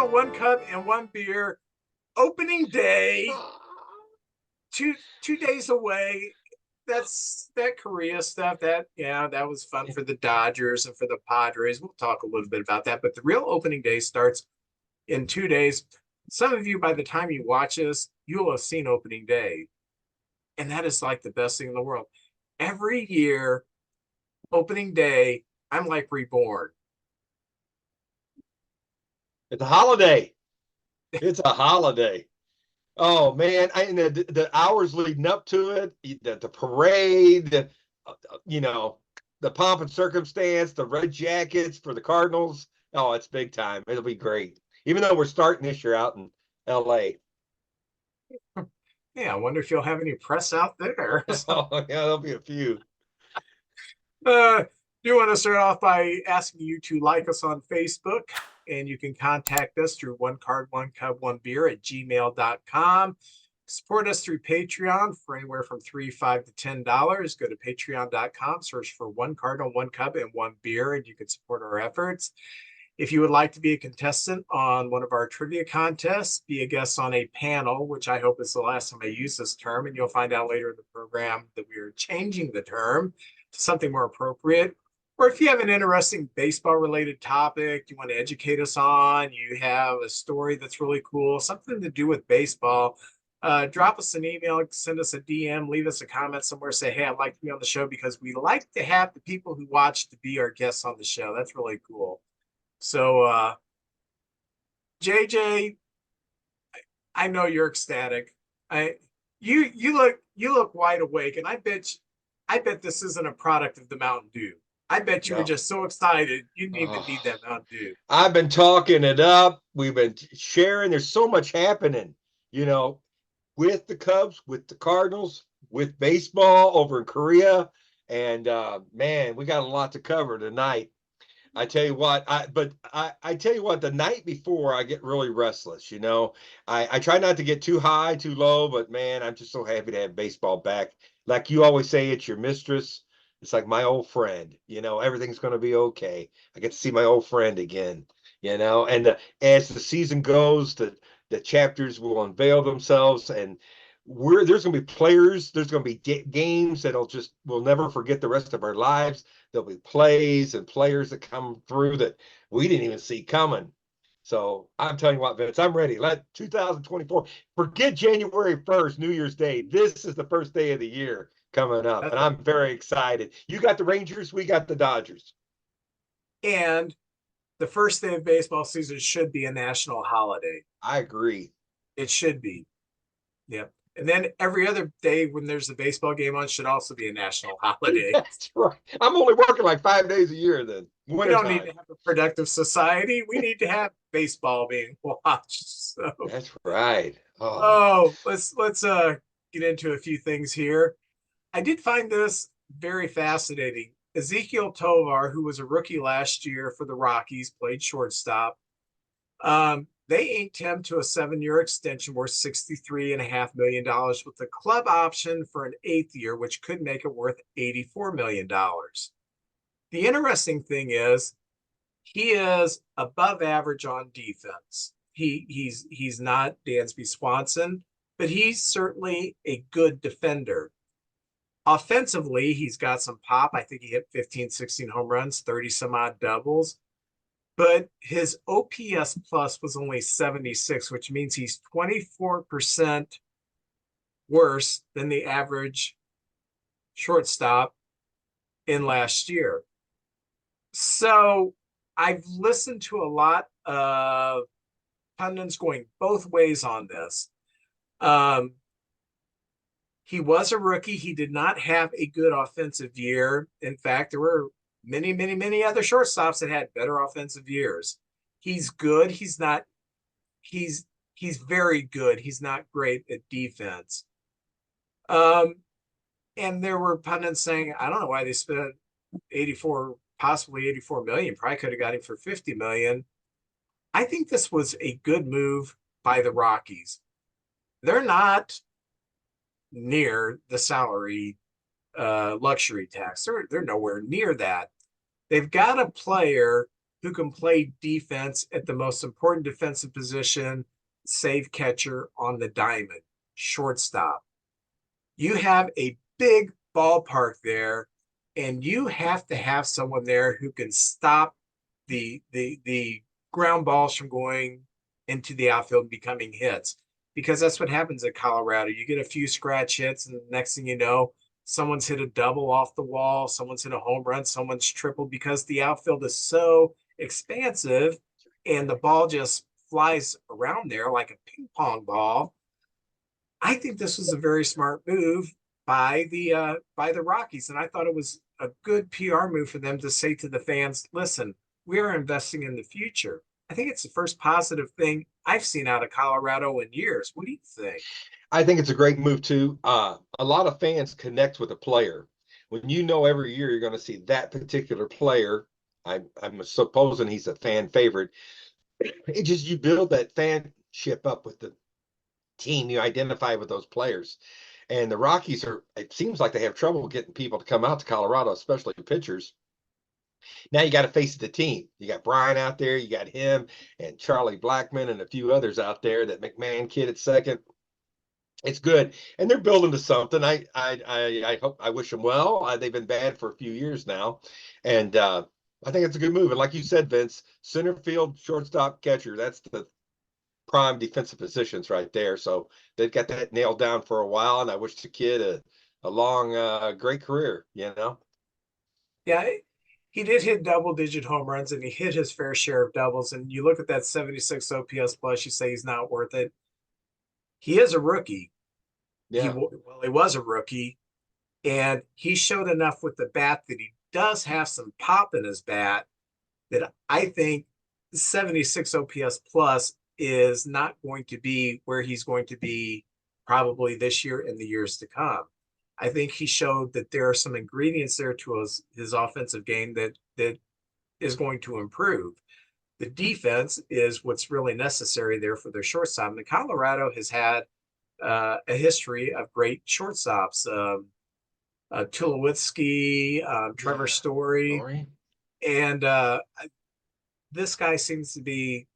Cardinal, one cup, and one beer. Opening day, two days away. That's that Korea stuff. That was fun for the Dodgers and for the Padres. We'll talk a little bit about that. But the real opening day starts in 2 days. Some of you, by the time you watch this, you will have seen opening day. And that is like the best thing in the world. Every year, opening day, I'm like reborn. It's a holiday. It's a holiday. Oh man, and the hours leading up to it, the parade, you know, the pomp and circumstance, the red jackets for the Cardinals. Oh, it's big time. It'll be great. Even though we're starting this year out in LA. Yeah, I wonder if you'll have any press out there. Oh, yeah, there'll be a few. Do want to start off by asking you to like us on Facebook, and you can contact us through one card, one cup, one beer at gmail.com. Support us through Patreon for anywhere from $3, $5 to $10. Go to patreon.com, search for one cardinal, one cup, and one beer, and you can support our efforts. If you would like to be a contestant on one of our trivia contests, be a guest on a panel, which I hope is the last time I use this term, and you'll find out later in the program that we are changing the term to something more appropriate. Or if you have an interesting baseball related topic you want to educate us on, you have a story that's really cool, something to do with baseball, drop us an email, send us a DM, leave us a comment somewhere, say, hey, I'd like to be on the show, because we like to have the people who watch to be our guests on the show. That's really cool. So, JJ, I know you're ecstatic. You look wide awake, and I bet this isn't a product of the Mountain Dew. I bet you were No. just so excited you didn't even Oh, need that Mountain Dew. I've been talking it up. We've been sharing. There's so much happening, you know, with the Cubs, with the Cardinals, with baseball over in Korea. And man, we got a lot to cover tonight. I tell you what, I tell you what, the night before I get really restless, you know. I try not to get too high, too low, but man, I'm just so happy to have baseball back. Like you always say, it's your mistress. It's like my old friend, you know, everything's gonna be okay. I get to see my old friend again, you know, and as the season goes, the chapters will unveil themselves, and there's gonna be players, there's gonna be games that'll just we'll never forget the rest of our lives. There'll be plays and players that come through that we didn't even see coming. So I'm telling you what, Vince, I'm ready. Let 2024 forget January 1st, New Year's Day. This is the first day of the year coming up, That's and right. I'm very excited. You got the Rangers, we got the Dodgers. And the first day of baseball season should be a national holiday. I agree. It should be. Yep. And then every other day when there's a baseball game on should also be a national holiday. That's right. I'm only working like 5 days a year then. We don't need to Wintertime. have a productive society. We need to have baseball being watched. So, That's right. Oh, oh, let's get into a few things here. I did find this very fascinating. Ezekiel Tovar, who was a rookie last year for the Rockies, played shortstop. They inked him to a 7-year extension worth $63.5 million with a club option for an 8th year, which could make it worth $84 million. The interesting thing is he is above average on defense. He's not Dansby Swanson, but he's certainly a good defender. Offensively, he's got some pop. I think he hit 15, 16 home runs, 30 some odd doubles. But his OPS plus was only 76, which means he's 24% worse than the average shortstop in last year. So I've listened to a lot of pundits going both ways on this. He was a rookie. He did not have a good offensive year. In fact, there were many, many, many other shortstops that had better offensive years. He's good. He's he's very good. He's not great at defense. Um, and there were pundits saying, I don't know why they spent 84, possibly 84 million. Probably could have got him for 50 million. I think this was a good move by the Rockies. They're not near the salary luxury tax. They're nowhere near that. They've got a player who can play defense at the most important defensive position, save catcher on the diamond, shortstop. You have a big ballpark there, and you have to have someone there who can stop the ground balls from going into the outfield and becoming hits. Because that's what happens at Colorado. You get a few scratch hits, and the next thing you know, someone's hit a double off the wall, someone's hit a home run, someone's tripled because the outfield is so expansive and the ball just flies around there like a ping pong ball. I think this was a very smart move by the Rockies, and I thought it was a good PR move for them to say to the fans, "Listen, we are investing in the future." I think it's the first positive thing I've seen out of Colorado in years. What do you think? I think it's a great move too. A lot of fans connect with a player. When you know every year you're going to see that particular player, I'm supposing he's a fan favorite. It just you build that fanship up with the team. You identify with those players. And the Rockies are, it seems like they have trouble getting people to come out to Colorado, especially pitchers. Now you got to face the team. You got Brian out there, you got him and Charlie Blackman and a few others out there. That McMahon kid at second. It's good, and they're building to something. I hope I wish them well. They've been bad for a few years now, and I think it's a good move. And like you said, Vince, center field, shortstop, catcher. That's the prime defensive positions right there. So they've got that nailed down for a while, and I wish the kid a long, great career. You know. Yeah, he did hit double digit home runs and he hit his fair share of doubles. And you look at that 76 OPS plus, you say he's not worth it. He is a rookie. Yeah. He was a rookie, and he showed enough with the bat that he does have some pop in his bat that I think 76 OPS plus is not going to be where he's going to be probably this year and the years to come. I think he showed that there are some ingredients there to his offensive game that is going to improve. The defense is what's really necessary there for their shortstop. And Colorado has had a history of great shortstops. Tulowitzki, Trevor Story, Story. and this guy seems to be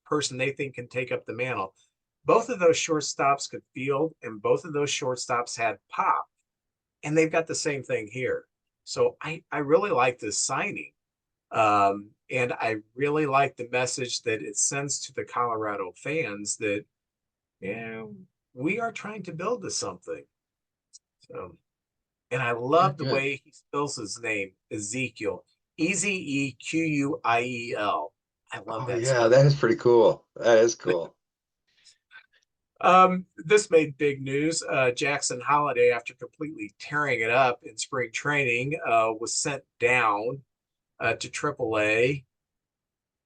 a person they think can take up the mantle. Both of those shortstops could field, and both of those shortstops had pop, and they've got the same thing here. So I really like this signing. And I really like the message that it sends to the Colorado fans that, yeah, we are trying to build to something. So, and I love the Good. way he spells his name, Ezekiel, Ezequiel. I love Oh that yeah, spelling. that is pretty cool. That is cool. This made big news. Jackson Holiday, after completely tearing it up in spring training, was sent down to AAA.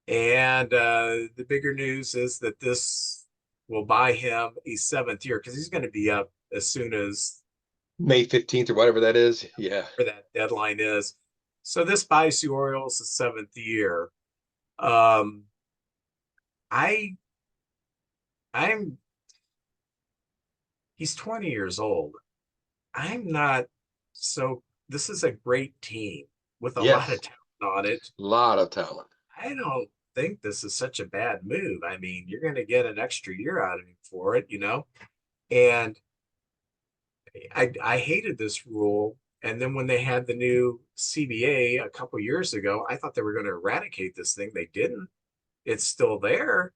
And the bigger news is that this will buy him a seventh year because he's going to be up as soon as May 15th or whatever that is. Yeah. where that deadline is. So this buys the Orioles the seventh year. Um, I I'm he's 20 years old. I'm not so this is a great team with a lot of Yes. talent on it. A lot of talent. I don't think this is such a bad move. I mean, you're going to get an extra year out of him for it, you know? And I hated this rule. And then when they had the new CBA a couple years ago, I thought they were going to eradicate this thing. They didn't. It's still there.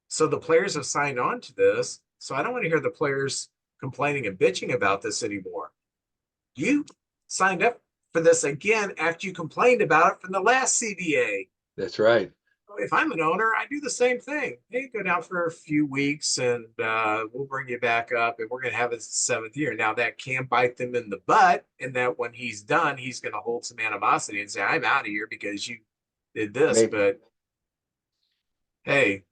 So the players have signed on to this. So I don't want to hear the players complaining and bitching about this anymore. You signed up for this again after you complained about it from the last CBA. That's right. If I'm an owner, I do the same thing. Hey, go down for a few weeks and we'll bring you back up and we're going to have his seventh year. Now, that can bite them in the butt, and that when he's done, he's going to hold some animosity and say, I'm out of here because you did this. Maybe. But hey,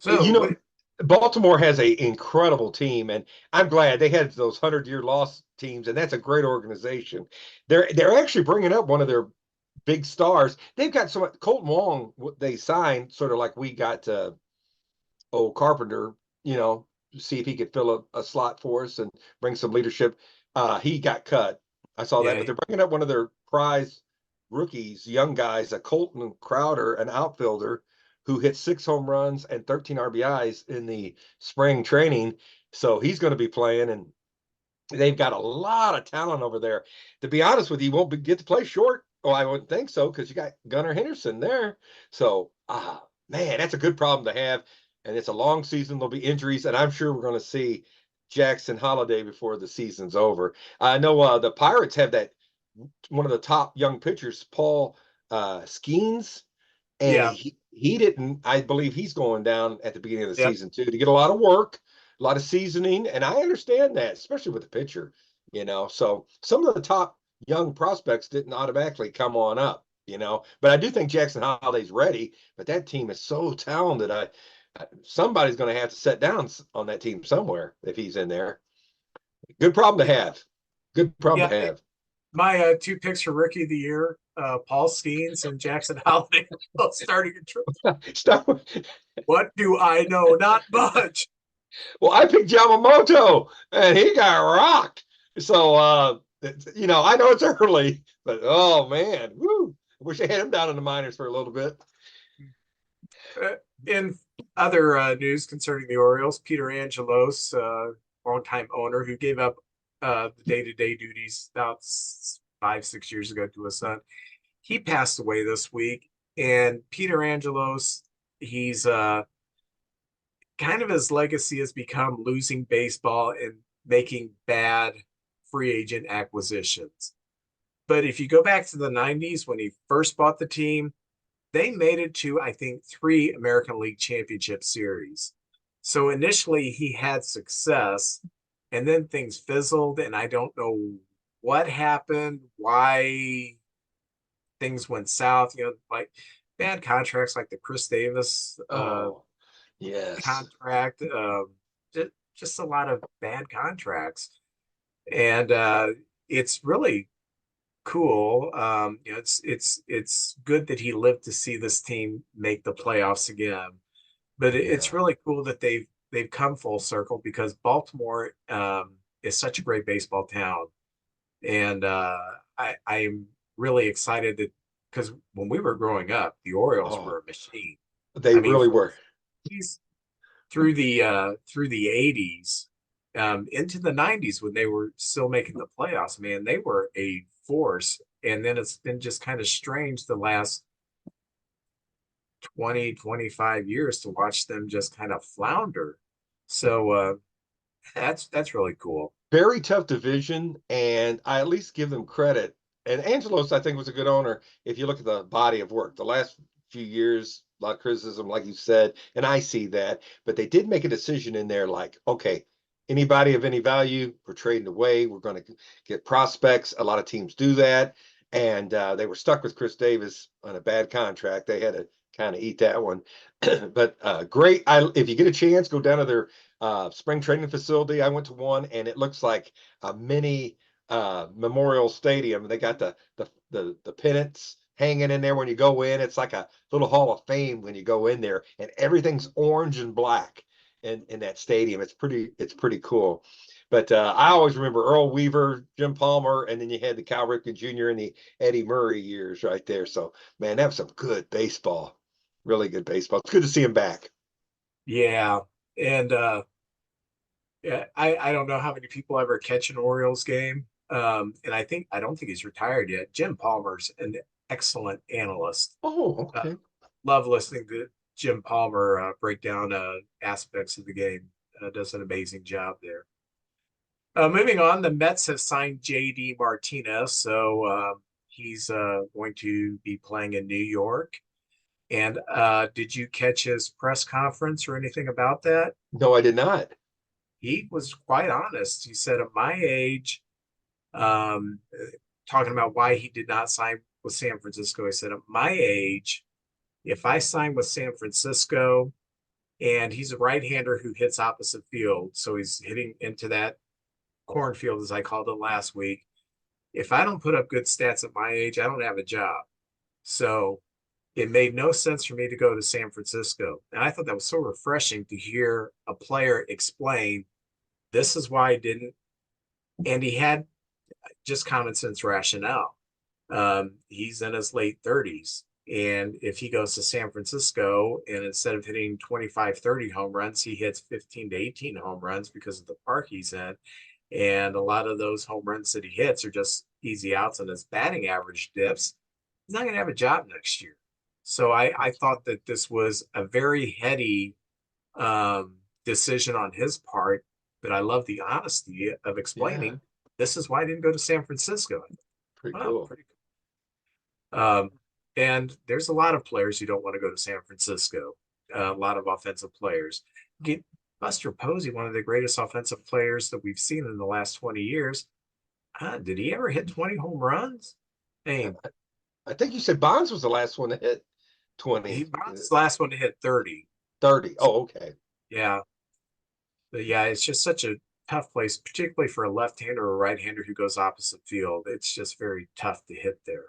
so You what? know, Baltimore has a incredible team, and I'm glad they had those 100-year loss teams, and that's a great organization. They're actually bringing up one of their big stars. They've got so much. Colton Wong, they signed sort of like we got old Carpenter, you know, see if he could fill a slot for us and bring some leadership. He got cut. I saw that, Yeah, but they're bringing up one of their prize rookies, young guys, a Colton Crowder, an outfielder who hit 6 home runs and 13 RBIs in the spring training. So he's going to be playing, and they've got a lot of talent over there. To be honest with you, won't get to play short. Oh, I wouldn't think so because you got Gunnar Henderson there. So, man, that's a good problem to have. And it's a long season. There'll be injuries, and I'm sure we're going to see Jackson Holiday before the season's over. I know the Pirates have that one of the top young pitchers, Paul Skeens, and Yeah. he didn't. I believe he's going down at the beginning of the Yep. season too to get a lot of work, a lot of seasoning, and I understand that, especially with the pitcher. So some of the top young prospects didn't automatically come on up. But I do think Jackson Holiday's ready. But that team is so talented. Somebody's going to have to sit down on that team somewhere if he's in there. Good problem to have. Good problem Yeah. to have. My two picks for rookie of the year, Paul Skeens and Jackson Holiday, both starting in triple. Stop. What do I know? Not much. Well, I picked Yamamoto, and he got rocked. So, I know it's early, but oh man, woo! I wish I had him down in the minors for a little bit. In other news concerning the Orioles, Peter Angelos, longtime owner who gave up the day-to-day duties about 5, 6 years ago to his son, he passed away this week. And Peter Angelos, he's kind of his legacy has become losing baseball and making bad free agent acquisitions. But if you go back to the 90s when he first bought the team, they made it to, I think, 3 American League Championship series. So initially he had success, and then things fizzled, and I don't know what happened, why things went south, like bad contracts like the Chris Davis Oh, yes. contract, just a lot of bad contracts. And it's really cool. It's good that he lived to see this team make the playoffs again. But it's Yeah. really cool that they've come full circle because Baltimore is such a great baseball town, and I'm really excited that because when we were growing up, the Orioles Oh, were a machine. they I mean, really from were. the 60s through the 80s, into the 90s when they were still making the playoffs, man, they were a force. And then it's been just kind of strange the last 20, 25 years to watch them just kind of flounder. So that's really cool. Very tough division, and I at least give them credit. And Angelos, I think, was a good owner. If you look at the body of work, the last few years, a lot of criticism, like you said, and I see that. But they did make a decision in there, like, okay, anybody of any value, we're trading away. We're going to get prospects. A lot of teams do that, and they were stuck with Chris Davis on a bad contract. They had to kind of eat that one. But great. If you get a chance, go down to their spring training facility. I went to one, and it looks like a mini memorial stadium. They got the pennants hanging in there when you go in. It's like a little hall of fame when you go in there, and everything's orange and black in that stadium. It's pretty cool. But I always remember Earl Weaver, Jim Palmer, and then you had the Cal Ripken Jr. and the Eddie Murray years right there. So man, that was some good baseball. Really good baseball. It's good to see him back. Yeah. And yeah, I don't know how many people ever catch an Orioles game. And I don't think he's retired yet. Jim Palmer's an excellent analyst. Oh, Uh, okay. love listening to Jim Palmer break down aspects of the game. Does an amazing job there. Moving on, the Mets have signed JD Martinez, so he's going to be playing in New York. And did you catch his press conference or anything about that? No, I did not. He was quite honest. He said, at my age, um, talking about why he did not sign with San Francisco, he said, at my age, if I sign with San Francisco, and he's a right-hander who hits opposite field, so he's hitting into that cornfield, as I called it last week. If I don't put up good stats at my age, I don't have a job. So it made no sense for me to go to San Francisco. And I thought that was so refreshing to hear a player explain this is why I didn't. And he had just common sense rationale. He's in his late 30s. And if he goes to San Francisco and instead of hitting 25, 30 home runs, he hits 15 to 18 home runs because of the park he's in. And a lot of those home runs that he hits are just easy outs and his batting average dips. He's not going to have a job next year. So I thought that this was a very heady decision on his part, but I love the honesty of Yeah, explaining this is why I didn't go to San Francisco. pretty Wow, cool. pretty cool. And there's a lot of players who don't want to go to San Francisco. A lot of offensive players. Get Buster Posey, one of the greatest offensive players that we've seen in the last 20 years. Did he ever hit 20 home runs? Hey, I think you said Bonds was the last one to hit he 20, Bond's the last one to hit 30. 30. Oh, okay. Yeah. But yeah, it's just such a tough place, particularly for a left-hander or a right-hander who goes opposite field. It's just very tough to hit there.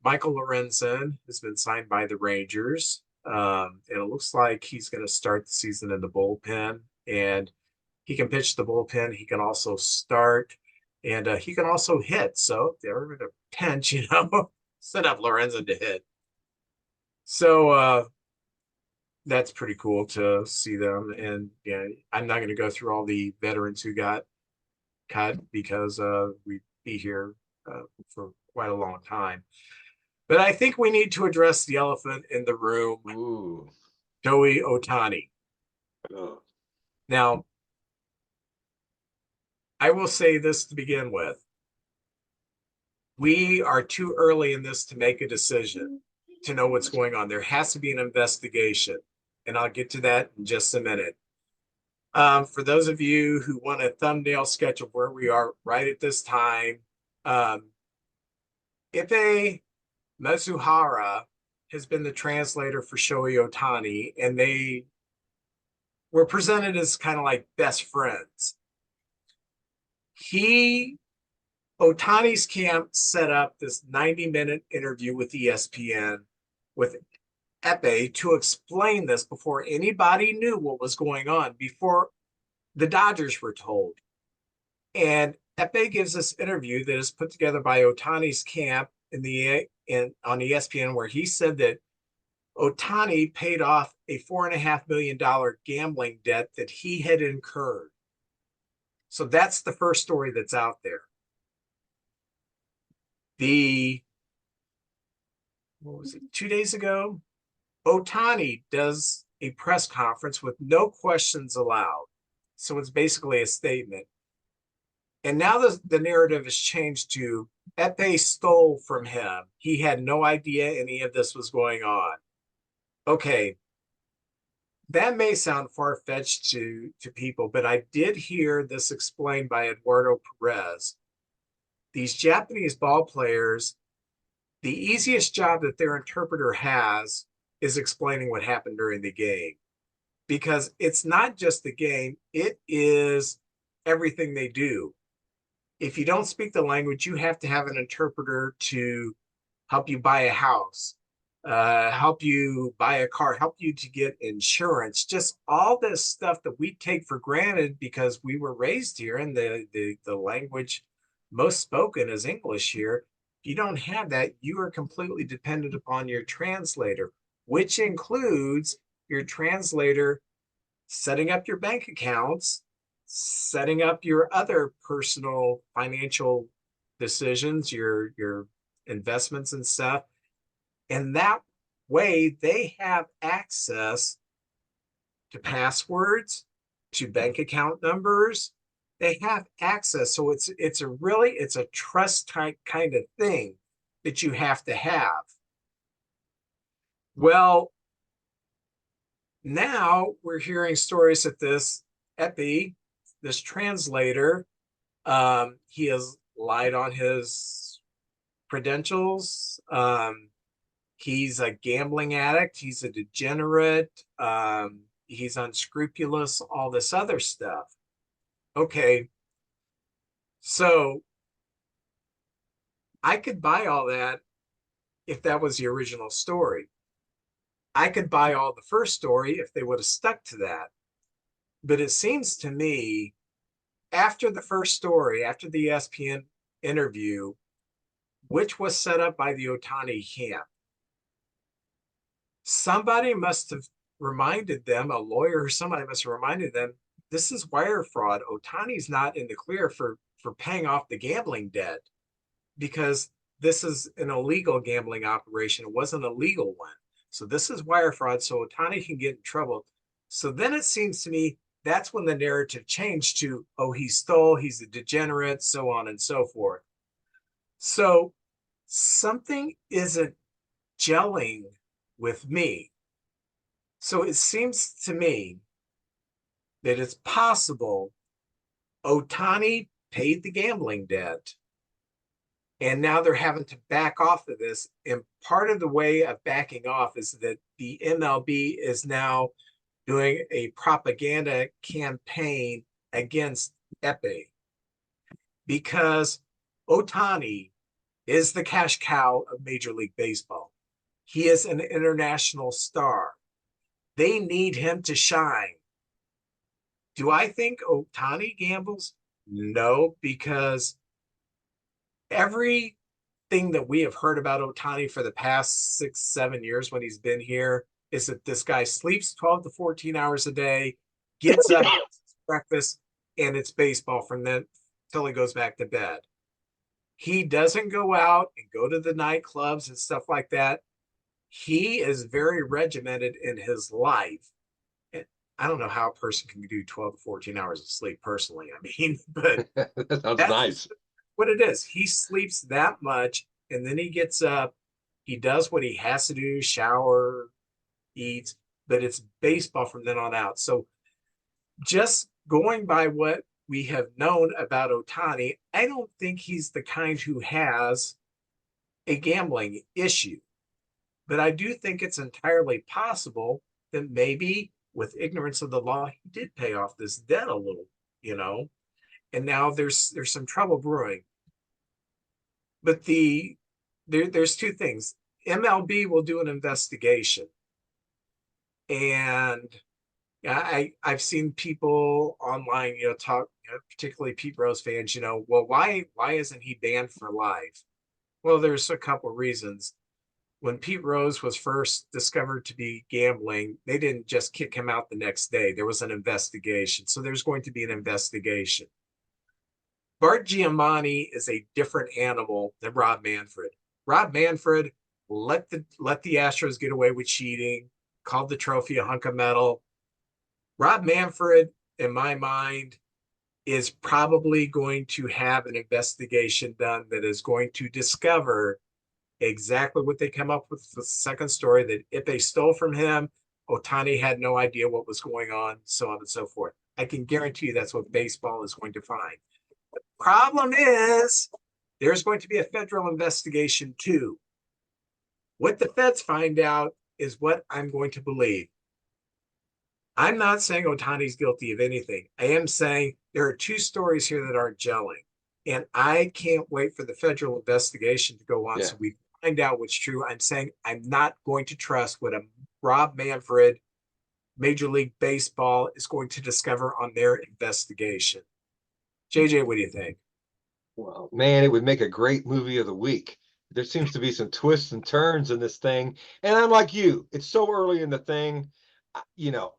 Michael Lorenzen has been signed by the Rangers. And it looks like he's going to start the season in the bullpen. And he can pitch the bullpen. He can also start. And he can also hit. So if they're in a pinch, set up Lorenzen to hit. So that's pretty cool to see them. And yeah, I'm not going to go through all the veterans who got cut because we'd be here for quite a long time. But I think we need to address the elephant in the room, Ooh. Joey Ohtani. Oh. Now, I will say this to begin with. We are too early in this to make a decision to know what's going on. There has to be an investigation, and I'll get to that in just a minute. For those of you who want a thumbnail sketch of where we are right at this time, Ipe Mizuhara has been the translator for Shohei Ohtani, and they were presented as kind of like best friends. Ohtani's camp set up this 90-minute interview with ESPN with Epe to explain this before anybody knew what was going on, before the Dodgers were told. And Epe gives this interview that is put together by Ohtani's camp on ESPN, where he said that Ohtani paid off a $4.5 million gambling debt that he had incurred. So that's the first story that's out there. What was it, 2 days ago? Ohtani does a press conference with no questions allowed. So it's basically a statement. And now the narrative has changed to Epe stole from him. He had no idea any of this was going on. Okay, that may sound far-fetched to people, but I did hear this explained by Eduardo Perez. These Japanese ball players, the easiest job that their interpreter has is explaining what happened during the game, because it's not just the game, it is everything they do. If you don't speak the language, you have to have an interpreter to help you buy a house, help you buy a car, help you to get insurance, just all this stuff that we take for granted because we were raised here and the language most spoken is English here. If you don't have that, you are completely dependent upon your translator, which includes your translator setting up your bank accounts, setting up your other personal financial decisions, your investments and stuff. And that way they have access to passwords, to bank account numbers. They have access. So it's a trust type kind of thing that you have to have. Well, now we're hearing stories that this Epi, this translator, he has lied on his credentials. He's a gambling addict. He's a degenerate. He's unscrupulous, all this other stuff. Okay. So I could buy all that if that was the original story. I could buy all the first story if they would have stuck to that. But it seems to me, after the first story, after the ESPN interview, which was set up by the Otani camp. Somebody must have reminded them, a lawyer or somebody must have reminded them, this is wire fraud. Otani's not in the clear for paying off the gambling debt because this is an illegal gambling operation. It wasn't a legal one. So this is wire fraud. So Otani can get in trouble. So then it seems to me that's when the narrative changed to, oh, he stole, he's a degenerate, so on and so forth. So something isn't gelling with me. So it seems to me that it's possible Otani paid the gambling debt and now they're having to back off of this. And part of the way of backing off is that the MLB is now doing a propaganda campaign against Epe because Otani is the cash cow of Major League Baseball. He is an international star. They need him to shine. Do I think Otani gambles? No, because everything that we have heard about Otani for the past 6, 7 years when he's been here is that this guy sleeps 12 to 14 hours a day, gets up, breakfast, and it's baseball from then till he goes back to bed. He doesn't go out and go to the nightclubs and stuff like that. He is very regimented in his life. I don't know how a person can do 12 to 14 hours of sleep personally. I mean, but That sounds that's nice. what it is. He sleeps that much and then he gets up. He does what he has to do, shower, eats, but it's baseball from then on out. So just going by what we have known about Otani, I don't think he's the kind who has a gambling issue. But I do think it's entirely possible that maybe with ignorance of the law, he did pay off this debt a little, you know, and now there's some trouble brewing. But there's two things. MLB will do an investigation, and I've seen people online, talk, particularly Pete Rose fans, well, why isn't he banned for life? Well, there's a couple reasons. When Pete Rose was first discovered to be gambling, they didn't just kick him out the next day. There was an investigation. So there's going to be an investigation. Bart Giamatti is a different animal than Rob Manfred. Rob Manfred let the Astros get away with cheating, called the trophy a hunk of metal. Rob Manfred, in my mind, is probably going to have an investigation done that is going to discover exactly what they come up with the second story, that if they stole from him, Otani had no idea what was going on, so on and so forth. I can guarantee you that's what baseball is going to find. The problem is there's going to be a federal investigation too. What the feds find out is what I'm going to believe. I'm not saying Otani's guilty of anything. I am saying there are two stories here that aren't gelling. And I can't wait for the federal investigation to go on Yeah. so we find out what's true. I'm saying I'm not going to trust what a Rob Manfred, Major League Baseball, is going to discover on their investigation. JJ, what do you think? Well, man, it would make a great movie of the week. There seems to be some twists and turns in this thing. And I'm like you, it's so early in the thing.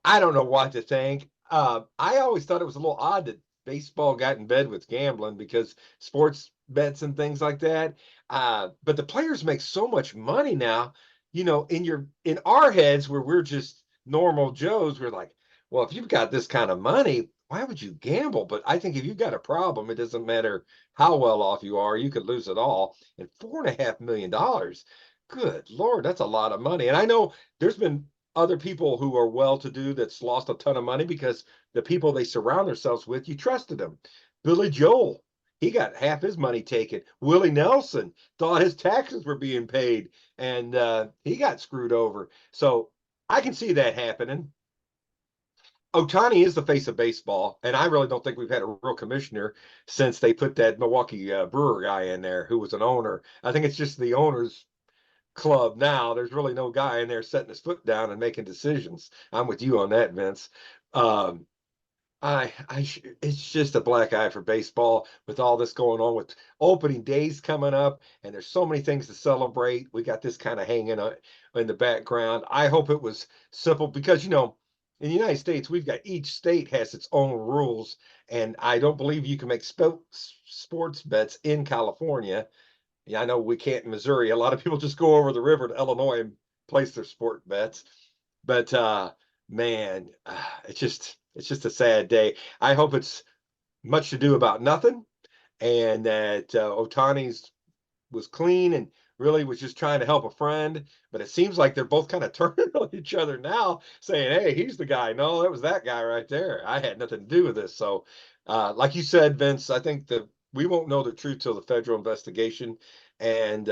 I don't know what to think. I always thought it was a little odd that baseball got in bed with gambling because sports bets and things like that. But the players make so much money now, in our heads where we're just normal Joes, we're like, well, if you've got this kind of money, why would you gamble? But I think if you've got a problem, it doesn't matter how well off you are, you could lose it all. And $4.5 million, good Lord, that's a lot of money. And I know there's been other people who are well to do that's lost a ton of money because the people they surround themselves with, you trusted them. Billy Joel, he got half his money taken. Willie Nelson thought his taxes were being paid and he got screwed over. So I can see that happening. Otani is the face of baseball, and I really don't think we've had a real commissioner since they put that Milwaukee Brewer guy in there who was an owner. I think it's just the owners club now. There's really no guy in there setting his foot down and making decisions. I'm with you on that, Vince. Um, it's just a black eye for baseball with all this going on with opening days coming up, and there's so many things to celebrate. We got this kind of hanging in the background. I hope it was simple because, in the United States, we've got each state has its own rules, and I don't believe you can make sports bets in California. Yeah, I know we can't in Missouri. A lot of people just go over the river to Illinois and place their sport bets. But man, it's just a sad day. I hope it's much to do about nothing, and that Otani's was clean and really was just trying to help a friend. But it seems like they're both kind of turning on each other now, saying, "Hey, he's the guy." No, that was that guy right there. I had nothing to do with this. So, like you said, Vince, I think that we won't know the truth till the federal investigation, and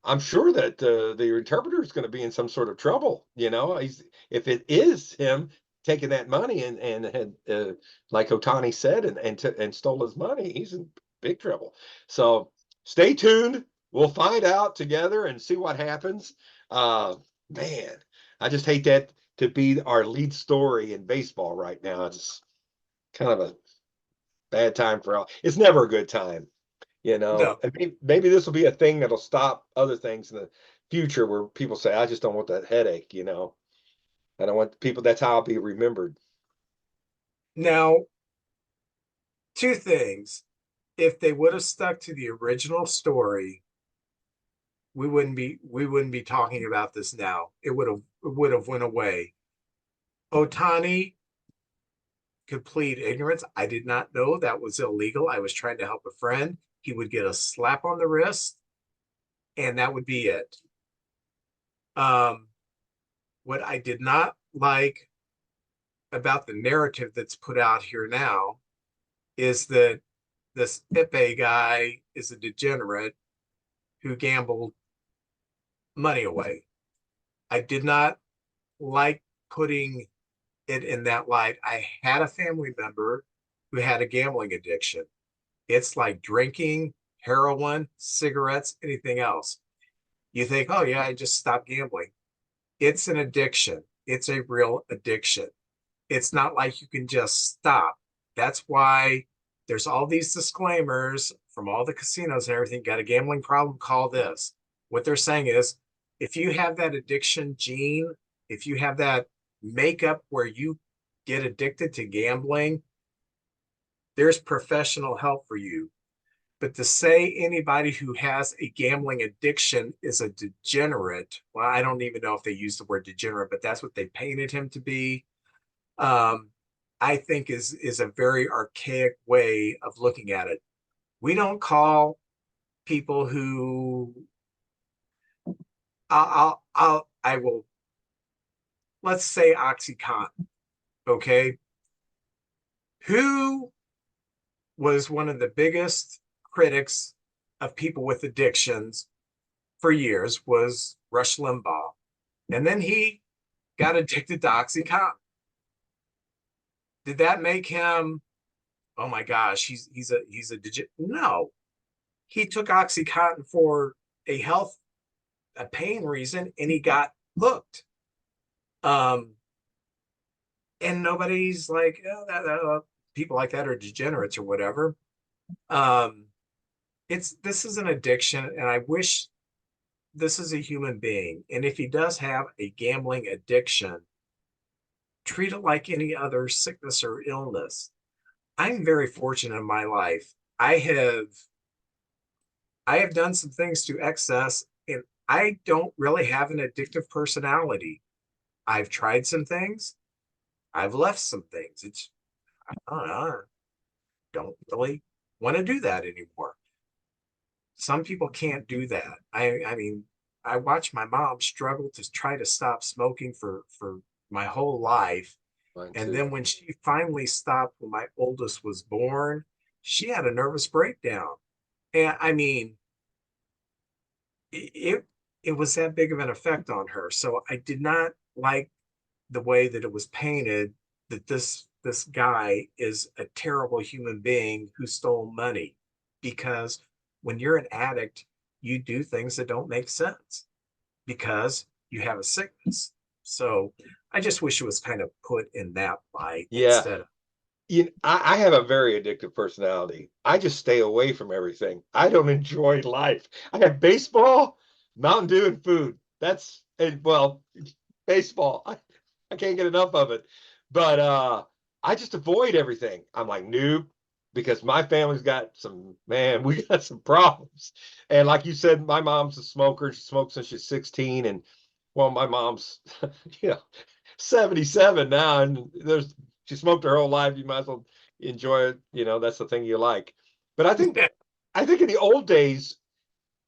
I'm sure that the interpreter is going to be in some sort of trouble. If it is him taking that money and had like Otani said and stole his money, he's in big trouble. So stay tuned. We'll find out together and see what happens. Uh, Man, I just hate that to be our lead story in baseball right now. It's kind of a bad time for all. It's never a good time. No, And maybe this will be a thing that'll stop other things in the future where people say, I just don't want that headache. I don't want people, that's how I'll be remembered. now two things. If they would have stuck to the original story, we wouldn't be talking about this now. It would have went away. Otani, complete ignorance. I did not know that was illegal. I was trying to help a friend. He would get a slap on the wrist, and that would be it. Um, what I did not like about the narrative that's put out here now is that this Ipe guy is a degenerate who gambled money away. I did not like putting it in that light. I had a family member who had a gambling addiction. It's like drinking, heroin, cigarettes, anything else. You think, oh, yeah, I just stopped gambling. It's an addiction. It's a real addiction. It's not like you can just stop. That's why there's all these disclaimers from all the casinos and everything. Got a gambling problem? Call this. What they're saying is if you have that addiction gene, if you have that makeup where you get addicted to gambling, there's professional help for you. But to say anybody who has a gambling addiction is a degenerate, well, I don't even know if they use the word degenerate, but that's what they painted him to be. Um, I think is a very archaic way of looking at it. We don't call people who I will, let's say OxyContin, okay? Who was one of the biggest critics of people with addictions for years was Rush Limbaugh. And then he got addicted to OxyContin. Did that make him, oh my gosh, he's a digit? No. He took OxyContin for a pain reason, and he got hooked. Um, and nobody's like, oh, people like that are degenerates or whatever. Um, this is an addiction, and I wish this is a human being. And if he does have a gambling addiction, treat it like any other sickness or illness. I'm very fortunate in my life. I have done some things to excess, and I don't really have an addictive personality. I've tried some things. I've left some things. I don't really want to do that anymore. Some people can't do that. I mean, I watched my mom struggle to try to stop smoking for my whole life. Mine And too. then when she finally stopped when my oldest was born, she had a nervous breakdown. And I mean, it it was that big of an effect on her. So I did not like the way that it was painted that this guy is a terrible human being who stole money, because when you're an addict, you do things that don't make sense because you have a sickness. So I just wish it was kind of put in that light Yeah. instead of. I have a very addictive personality. I just stay away from everything. I don't enjoy life. I have baseball, Mountain Dew, and food. That's and well, baseball. I can't get enough of it. But I just avoid everything. I'm like, nope, because my family's got some, man, we got some problems. And like you said, my mom's a smoker. She smoked since she's 16. And well, my mom's, you know, 77 now, and she smoked her whole life. You might as well enjoy it. That's the thing you like. But I think in the old days,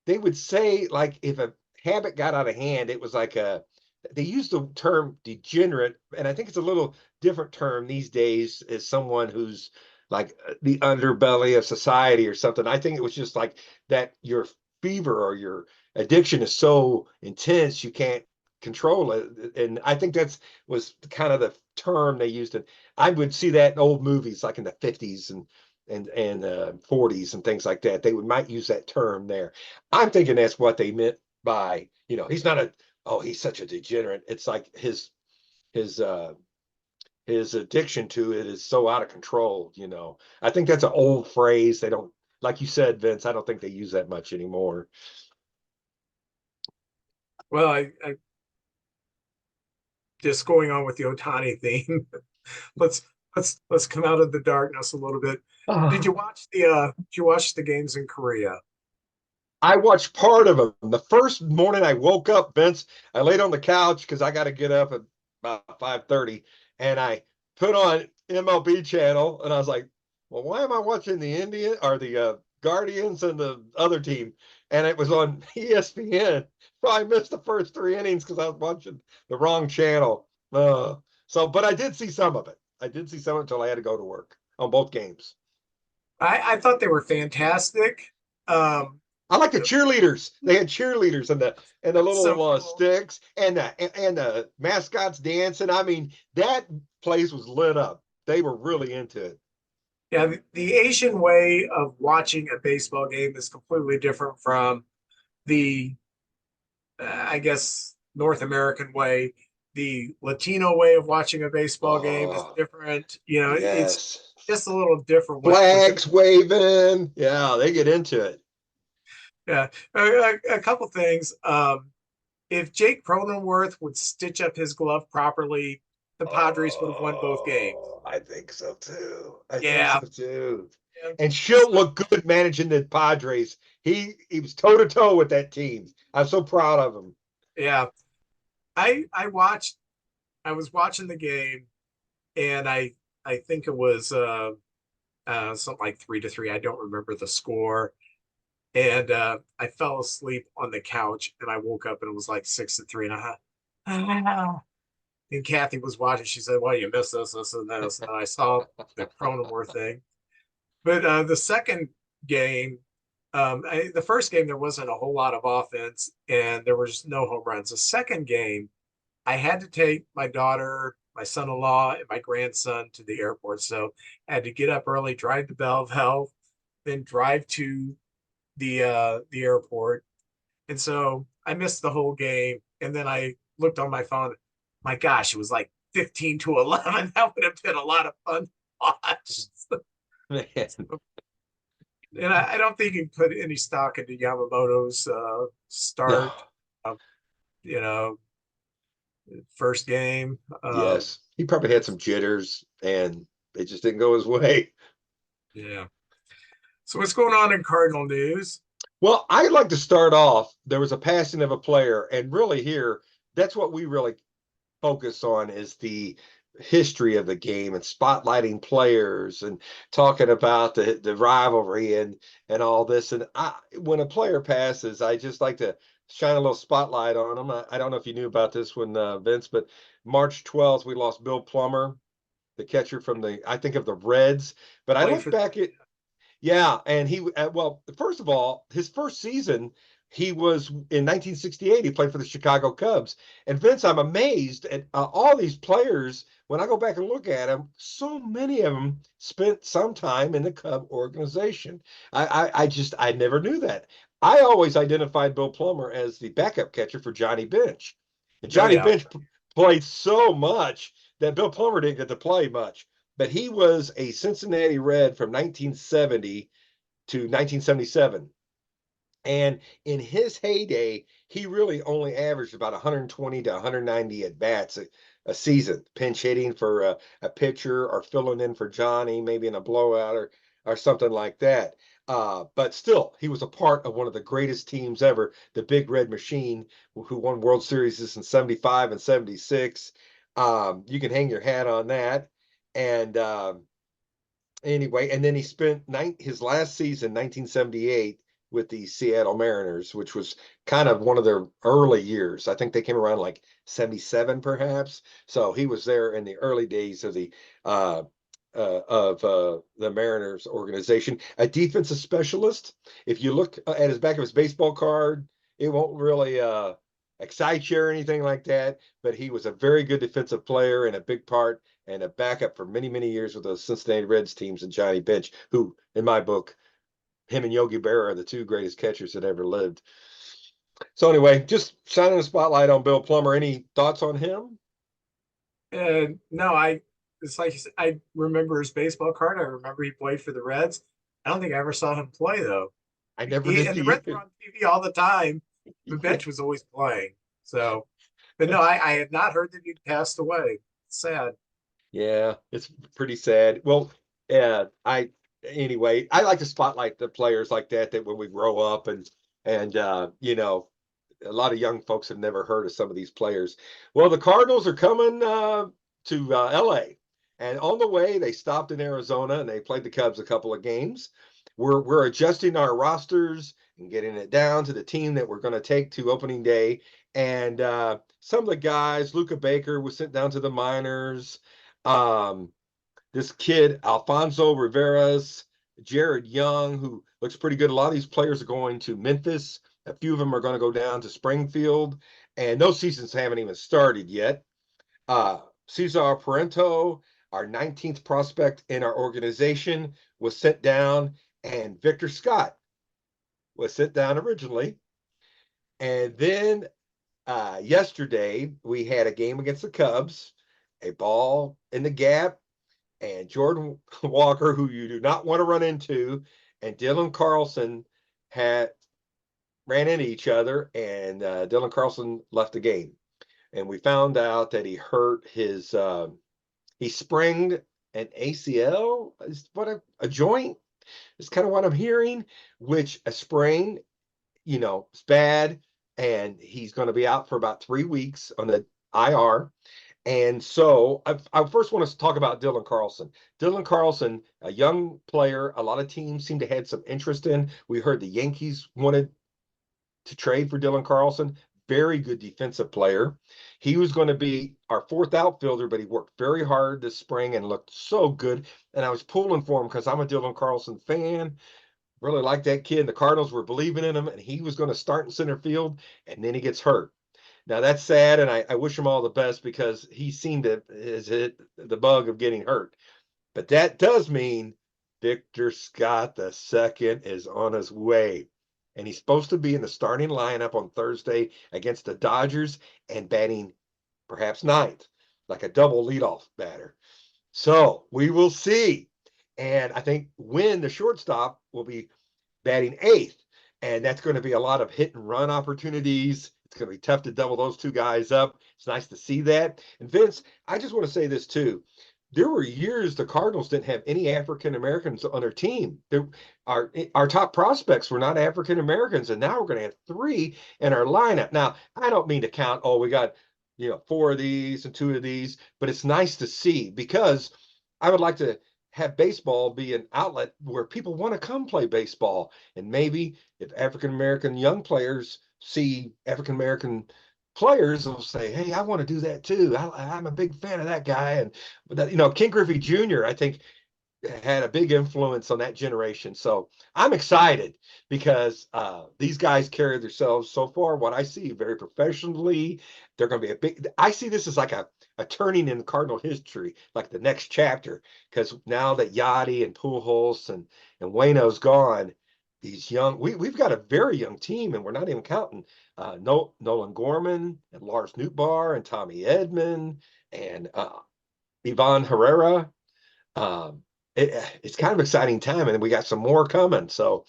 they would say, like, if a habit got out of hand, it was like they used the term degenerate, and I think it's a little different term these days as someone who's like the underbelly of society or something. I think it was just like that your fever or your addiction is so intense you can't control it. And I think that's was kind of the term they used. And I would see that in old movies like in the 50s and 40s and things like that. They might use that term there. I'm thinking that's what they meant by, he's not he's such a degenerate. It's like his uh his addiction to it is so out of control. I think that's an old phrase. They don't, like you said, Vince, I don't think they use that much anymore. Well, I just going on with the Otani theme. let's let's come out of the darkness a little bit. Did you watch the games in Korea? I watched part of them. The first morning I woke up, Vince, I laid on the couch because I got to get up at about 5:30, and I put on MLB channel, and I was like, well, why am I watching the Indian or the Guardians and the other team? And it was on ESPN. So I missed the first three innings because I was watching the wrong channel. But I did see some of it. I did see some until I had to go to work on both games. I thought they were fantastic. Um, I like the cheerleaders. They had cheerleaders and the that's so little cool. sticks and the mascots dancing. I mean, that place was lit up. They were really into it. Yeah, the Asian way of watching a baseball game is completely different from the, I guess, North American way. The Latino way of watching a baseball game is Oh, different. It's yes. just a little different with the. Flags waving. Yeah, they get into it. Yeah. A couple things. If Jake Cronenworth would stitch up his glove properly, the Padres would have won both games. I think so too. I think Yeah. so too. Yeah. And Schilt looked good managing the Padres. He was toe to toe with that team. I'm so proud of him. Yeah. I was watching the game, and I think it was something like 3-3. I don't remember the score. And I fell asleep on the couch, and I woke up and it was like 6-3, and and Kathy was watching. She said, "Well, you missed this, and this." And I saw the Cronenworth thing. But the second game, the first game, there wasn't a whole lot of offense and there was no home runs. The second game, I had to take my daughter, my son-in-law, and my grandson to the airport. So I had to get up early, drive to Belleville, then drive to the airport. And so I missed the whole game. And then I looked on my phone. My gosh, it was like 15-11. That would have been a lot of fun to watch. Man, And I don't think you put any stock into Yamamoto's no. start. Um, you know, first game. Yes. He probably had some jitters and it just didn't go his way. Yeah. So what's going on in Cardinal news? Well, I'd like to start off. There was a passing of a player, and really here, that's what we really focus on is the history of the game and spotlighting players and talking about the rivalry and all this. And when a player passes, I just like to shine a little spotlight on them. I don't know if you knew about this one, Vince, but March 12th, we lost Bill Plummer, the catcher from I think of the Reds. But I Played look for the. back at yeah, and well, first of all, his first season, he was in 1968. He played for the Chicago Cubs. And Vince, I'm amazed at all these players. When I go back and look at them, so many of them spent some time in the Cub organization. I never knew that. I always identified Bill Plummer as the backup catcher for Johnny Bench. And Oh Johnny yeah. Bench played so much that Bill Plummer didn't get to play much. But he was a Cincinnati Red from 1970 to 1977. And in his heyday, he really only averaged about 120 to 190 at bats a season, pinch hitting for a pitcher or filling in for Johnny, maybe in a blowout or something like that. But still, he was a part of one of the greatest teams ever, the Big Red Machine, who won World Series in 75 and 76. You can hang your hat on that. And anyway, and then he spent his last season, 1978, with the Seattle Mariners, which was kind of one of their early years. I think they came around like 77, perhaps. So he was there in the early days of uh, the Mariners organization. A defensive specialist. If you look at his back of his baseball card, it won't really excite you or anything like that. But he was a very good defensive player and a big part and a backup for many, many years with those Cincinnati Reds teams and Johnny Bench, who, in my book, him and Yogi Berra are the two greatest catchers that ever lived. So anyway, just shining a spotlight on Bill Plummer. Any thoughts on him? No, it's like you said, I remember his baseball card. I remember he played for the Reds. I don't think I ever saw him play though. I never He did and the Reds were either. on TV all the time. The Yeah, bench was always playing. So, but no, I had not heard that he'd passed away. It's sad. yeah, it's pretty sad. Well, I anyway, I like to spotlight the players like that when we grow up and a lot of young folks have never heard of some of these players. Well, the Cardinals are coming to LA, and on the way they stopped in Arizona and they played the Cubs a couple of games. We're adjusting our rosters and getting it down to the team that we're going to take to opening day. And some of the guys, Luca Baker was sent down to the minors. Um, this kid, Alfonso Riveras, Jared Young, who looks pretty good. A lot of these players are going to Memphis. A few of them are going to go down to Springfield, and those seasons haven't even started yet. Cesar Parento, our 19th prospect in our organization, was sent down, and Victor Scott was sent down originally. And then yesterday, we had a game against the Cubs, a ball in the gap, and Jordan Walker, who you do not want to run into, and Dylan Carlson had ran into each other, and Dylan Carlson left the game. And we found out that he hurt he sprained an ACL, is what a joint is kind of what I'm hearing, which a sprain, is bad, and he's going to be out for about 3 weeks on the IR. And so I first want to talk about Dylan Carlson. Dylan Carlson, a young player, a lot of teams seem to have some interest in. We heard the Yankees wanted to trade for Dylan Carlson. Very good defensive player. He was going to be our fourth outfielder, but he worked very hard this spring and looked so good. And I was pulling for him because I'm a Dylan Carlson fan. Really like that kid. The Cardinals were believing in him, and he was going to start in center field, and then he gets hurt. Now that's sad, and I wish him all the best because he seemed to has hit the bug of getting hurt. But that does mean Victor Scott the second is on his way. And he's supposed to be in the starting lineup on Thursday against the Dodgers and batting perhaps ninth, like a double leadoff batter. So we will see. And I think Wynn, the shortstop, will be batting eighth. And that's going to be a lot of hit and run opportunities. It's going to be tough to double those two guys up. It's nice to see that. And Vince, I just want to say this too. There were years the Cardinals didn't have any African Americans on their team. Our top prospects were not African Americans, and now we're going to have three in our lineup. Now, I don't mean to count, oh, we got four of these and two of these, but it's nice to see because I would like to have baseball be an outlet where people want to come play baseball. And maybe if African American young players see African American players, they'll say, "Hey, I want to do that too. I'm a big fan of that guy." And King Griffey Jr. I think had a big influence on that generation. So I'm excited because these guys carry themselves so far. What I see very professionally, they're going to be a big. I see this as like a turning in Cardinal history, like the next chapter. Because now that Yachty and Pujols and Wayno's gone, these young, we've got a very young team, and we're not even counting Nolan Gorman and Lars Nootbaar and Tommy Edman and Ivan Herrera. Um, it's kind of exciting time, and we got some more coming. So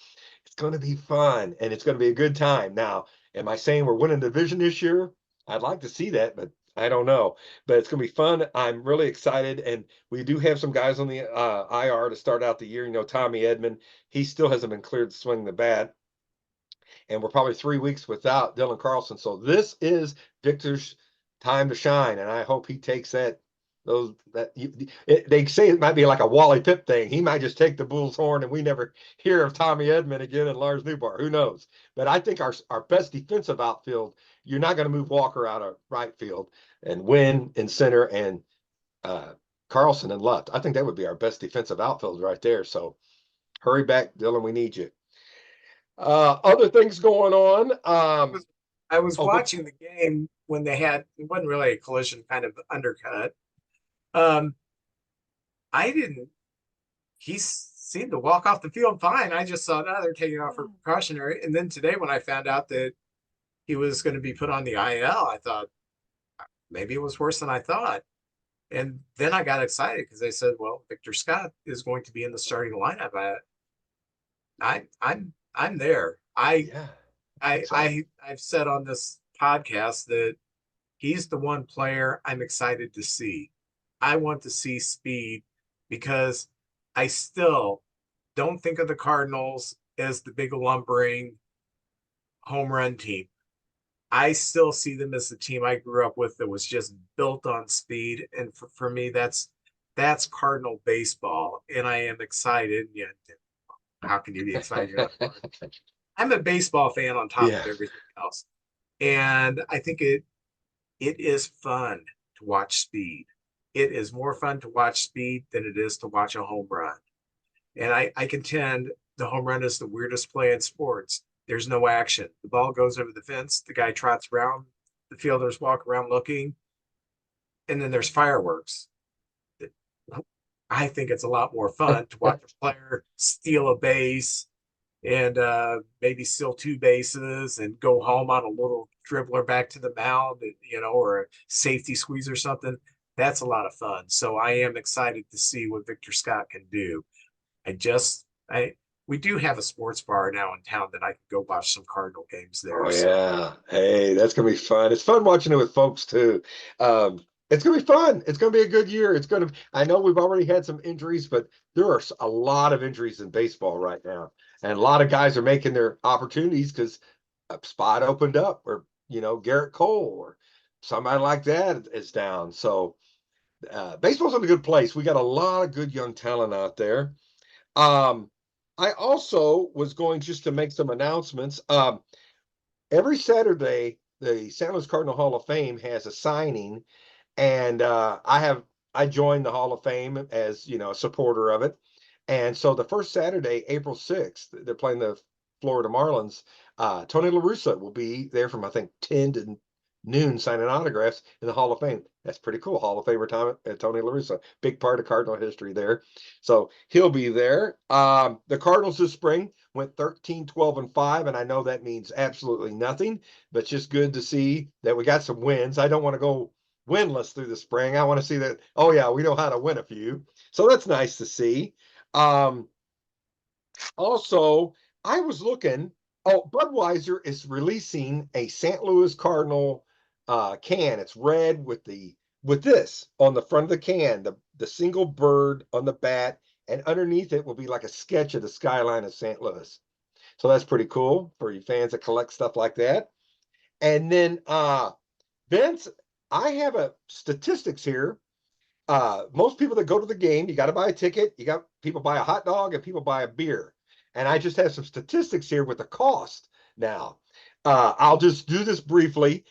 it's going to be fun, and it's going to be a good time. Now, am I saying we're winning the division this year? I'd like to see that, but I don't know. But it's going to be fun. I'm really excited, and we do have some guys on the IR to start out the year. You know, Tommy Edman, he still hasn't been cleared to swing the bat, and we're probably 3 weeks without Dylan Carlson. So this is Victor's time to shine, and I hope he takes that. They say it might be like a Wally Pipp thing. He might just take the bull's horn, and we never hear of Tommy Edman again and Lars Nootbaar. Who knows? But I think our best defensive outfield. You're not going to move Walker out of right field and win in center and Carlson in left. I think that would be our best defensive outfield right there. So hurry back, Dylan. We need you. Other things going on. I was Oh, watching the game when they had, it wasn't really a collision, kind of undercut. Um, I didn't, he seemed to walk off the field fine. I just thought, oh, they're taking off for precautionary. And then today, when I found out that he was going to be put on the IL, I thought maybe it was worse than I thought. And then I got excited because they said, well, Victor Scott is going to be in the starting lineup. I'm there. yeah, exciting. I've said on this podcast that he's the one player I'm excited to see. I want to see speed because I still don't think of the Cardinals as the big lumbering home run team. I still see them as the team I grew up with that was just built on speed. And for me, that's Cardinal baseball. And I am excited. Yeah, how can you be excited? You're not I'm a baseball fan on top Yeah. of everything else. And I think it is fun to watch speed. It is more fun to watch speed than it is to watch a home run. And I contend the home run is the weirdest play in sports. There's no action. The ball goes over the fence, the guy trots around, the fielders walk around looking, and then there's fireworks. I think it's a lot more fun to watch a player steal a base and maybe steal two bases and go home on a little dribbler back to the mound, or a safety squeeze or something. That's a lot of fun. So I am excited to see what Victor Scott can do. I we do have a sports bar now in town that I can go watch some Cardinal games there. Oh So yeah. Hey, that's gonna be fun. It's fun watching it with folks too. It's gonna be fun. It's gonna be a good year. I know we've already had some injuries, but there are a lot of injuries in baseball right now. And a lot of guys are making their opportunities because a spot opened up, or Garrett Cole or somebody like that is down. So baseball's in a good place. We got a lot of good young talent out there. Um, I also was going just to make some announcements. Every Saturday, the San Luis Cardinal Hall of Fame has a signing, and I joined the Hall of Fame as a supporter of it. And so the first Saturday, April 6th, they're playing the Florida Marlins. Tony La Russa will be there from I think 10 to noon signing autographs in the Hall of Fame. That's pretty cool. Hall of Famer Tony La Russa, big part of Cardinal history there. So he'll be there. The Cardinals this spring went 13, 12, and 5, and I know that means absolutely nothing, but it's just good to see that we got some wins. I don't want to go winless through the spring. I want to see that, oh yeah, we know how to win a few. So that's nice to see. Um, Also, I was looking. Oh, Budweiser is releasing a St. Louis Cardinal can. It's red with this on the front of the can, the single bird on the bat, and underneath it will be like a sketch of the skyline of St. Louis. So that's pretty cool for you fans that collect stuff like that. And then Vince, I have a statistics here. Most people that go to the game, you got to buy a ticket. You got people buy a hot dog and people buy a beer. And I just have some statistics here with the cost. Now, I'll just do this briefly.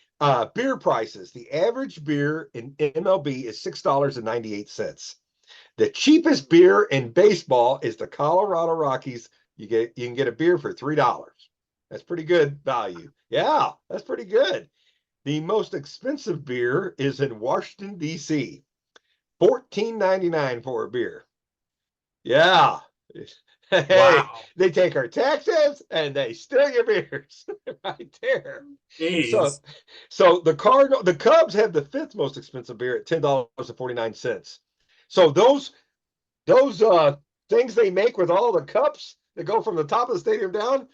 Beer prices. The average beer in MLB is $6.98. The cheapest beer in baseball is the Colorado Rockies. You can get a beer for $3. That's pretty good value. Yeah, that's pretty good. The most expensive beer is in Washington, D.C. $14.99 for a beer. Yeah. Hey, Wow. they take our taxes and they steal your beers right there. So, Jeez. so the Cubs have the fifth most expensive beer at $10.49. So those things they make with all the cups that go from the top of the stadium down,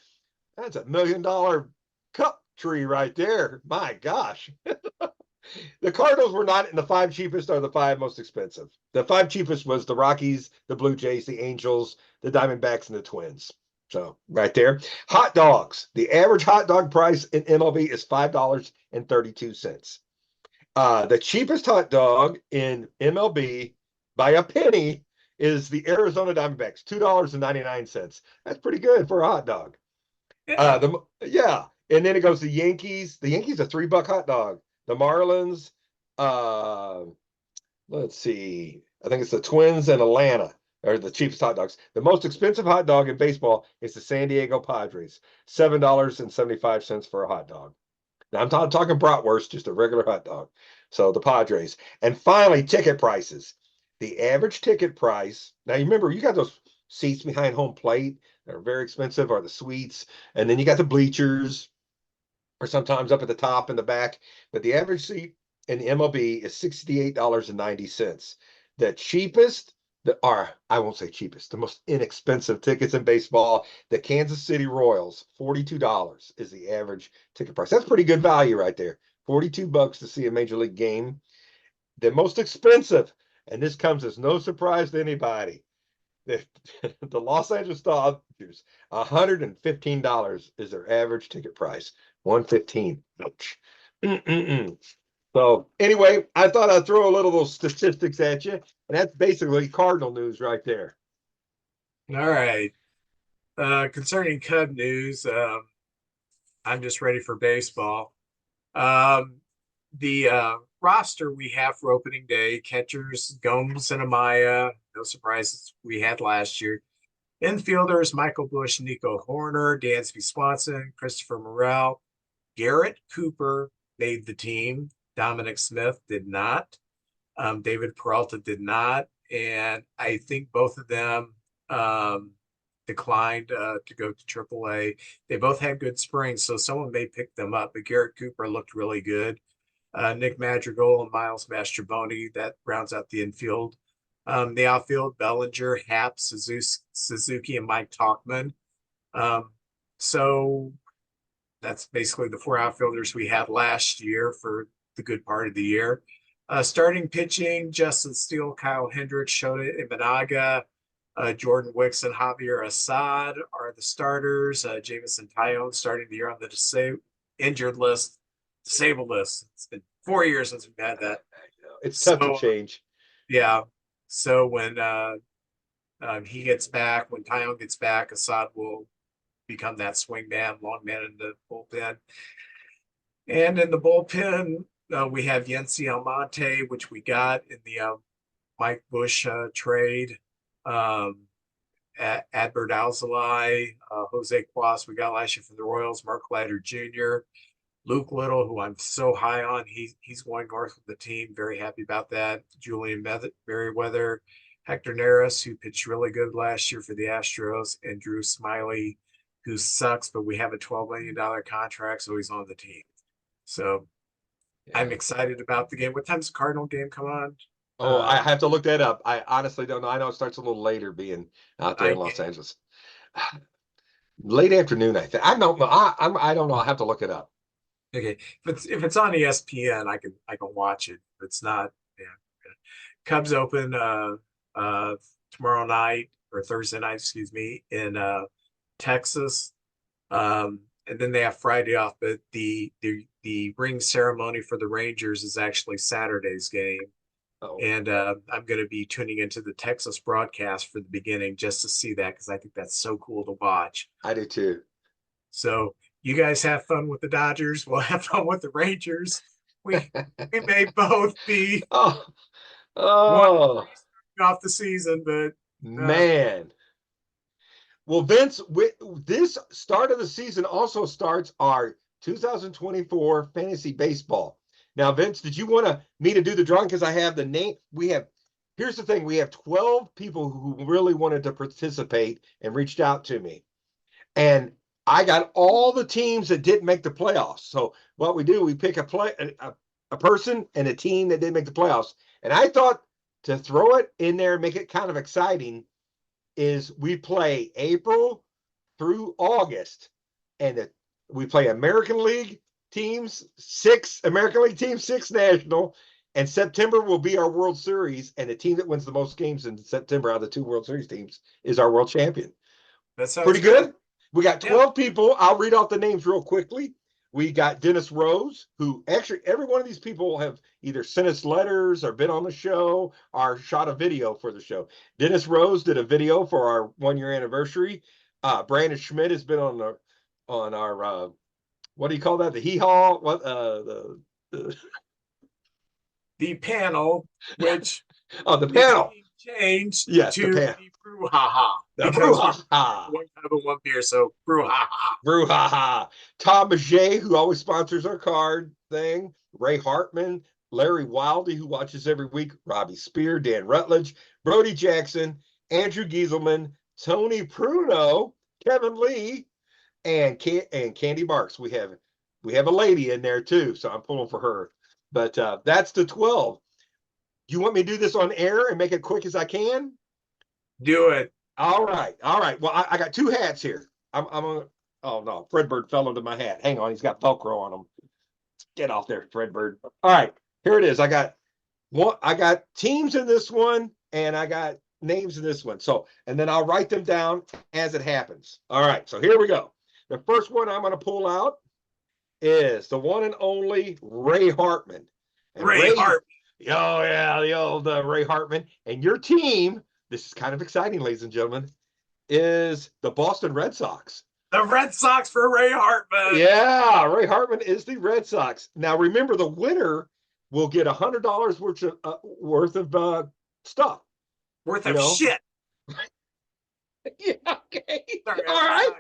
that's $1 million cup tree right there. My gosh. The Cardinals were not in the five cheapest or the five most expensive. The five cheapest was the Rockies, the Blue Jays, the Angels, the Diamondbacks, and the Twins. So right there. Hot dogs. The average hot dog price in MLB is $5.32. The cheapest hot dog in MLB by a penny is the Arizona Diamondbacks, $2.99. That's pretty good for a hot dog. Yeah. Yeah, and then it goes to Yankees. The Yankees a $3 hot dog. The Marlins, uh, let's see. I think it's the Twins and Atlanta are the cheapest hot dogs. The most expensive hot dog in baseball is the San Diego Padres, $7.75 for a hot dog. Now I'm not talking bratwurst, just a regular hot dog. So the Padres. And finally, ticket prices. The average ticket price. Now you remember you got those seats behind home plate that are very expensive, or the suites, and then you got the bleachers, or sometimes up at the top and the back. But the average seat in MLB is $68.90. The cheapest, I won't say cheapest, the most inexpensive tickets in baseball, the Kansas City Royals, $42 is the average ticket price. That's pretty good value right there. $42 to see a major league game. The most expensive, and this comes as no surprise to anybody, the, the Los Angeles Dodgers, $115 is their average ticket price. 115. Ouch. Mm-mm-mm. So anyway, I thought I'd throw a little those statistics at you, and that's basically Cardinal news right there. All right. Concerning Cub news, I'm just ready for baseball. Um, the roster we have for opening day: catchers Gomes and Amaya, no surprises we had last year. Infielders Michael Bush, Nico Horner, Dansby Swanson, Christopher Morel, Garrett Cooper made the team. Dominic Smith did not. David Peralta did not, and I think both of them um, declined to go to AAA. They both had good springs, so someone may pick them up. But Garrett Cooper looked really good. Nick Madrigal and Miles Mastrobuoni, that rounds out the infield. The outfield: Bellinger, Happ, Suzuki, and Mike Talkman. Um, so that's basically the four outfielders we had last year for the good part of the year. Starting pitching: Justin Steele, Kyle Hendricks, Shota Imanaga, Jordan Wicks, and Javier Assad are the starters. Jamison Tyone starting the year on the injured list, disabled list. It's been 4 years since we've had that. It's tough to So change. yeah. So when he gets back, when Tyone gets back, Assad will become that swing man, long man in the bullpen. And in the bullpen, we have Yency Almonte, which we got in the Mike Bush trade. Adbert Alzolay, Jose Cuas, we got last year from the Royals, Mark Leiter Jr., Luke Little, who I'm so high on. He's going north with the team. Very happy about that. Julian Merriweather, Hector Neris, who pitched really good last year for the Astros, and Drew Smiley, who sucks, but we have a $12 million contract, so he's on the team. So I'm Yeah. excited about the game. What time's the Cardinal game come on? Oh, I have to look that up. I honestly don't know. I know it starts a little later being out there in Night Los game. Angeles. Late afternoon, I think. I don't know. I don't know. I have to look it up. Okay. If it's on ESPN, I can watch it. If it's not, yeah. Cubs open tomorrow night or Thursday night, excuse me, in Texas. And then they have Friday off, but the ring ceremony for the Rangers is actually Saturday's game. Oh, And I'm going to be tuning into the Texas broadcast for the beginning just to see that because I think that's so cool to watch. I do too. So you guys have fun with the Dodgers. We'll have fun with the Rangers. We we may both be Oh, one and oh, three starting off the season, but man. Well, Vince, this start of the season also starts our 2024 fantasy baseball. Now, Vince, did you want me to do the drawing? Because I have the name. We have here's the thing. We have 12 people who really wanted to participate and reached out to me. And I got all the teams that didn't make the playoffs. So what we do, we pick a person and a team that didn't make the playoffs. And I thought to throw it in there and make it kind of exciting is we play April through August, and we play American League teams, 6 American League teams, 6 national, and September will be our World Series, and the team that wins the most games in September out of the 2 World Series teams is our world champion. That sounds Pretty good. We got 12 yeah. people. I'll read off the names real quickly. We got Dennis Rose, who actually every one of these people have either sent us letters or been on the show or shot a video for the show. Dennis Rose did a video for our 1-year anniversary. Brandon Schmidt has been on our what do you call that? The hee-haw? What The panel, which the panel changed yes, to the BrewHaHa. The because BrewHaHa. one kind of one beer, so BrewHaHa. BrewHaHa. Tom Maget, who always sponsors our card thing. Ray Hartman, Larry Wildy, who watches every week. Robbie Spear, Dan Rutledge, Brody Jackson, Andrew Gieselman, Tony Pruno, Kevin Lee, and Candy Marks. We have a lady in there too, so I'm pulling for her. But that's the 12. You want me to do this on air and make it quick as I can? Do it. All right. Well, I got 2 hats here. I'm gonna. Oh no, Fredbird fell into my hat. Hang on, he's got Velcro on him. Get off there, Fredbird. All right, here it is. I got teams in this one, and I got names in this one. So, and then I'll write them down as it happens. All right, so here we go. The first one I'm going to pull out is the one and only Ray Hartman. And Ray Hartman. Oh yeah, the old Ray Hartman. And your team, this is kind of exciting, ladies and gentlemen, is the Boston Red Sox. The Red Sox for Ray Hartman. Yeah, Ray Hartman is the Red Sox. Now, remember, the winner will get $100 worth of stuff. Worth of shit. Yeah, okay. Sorry, all right.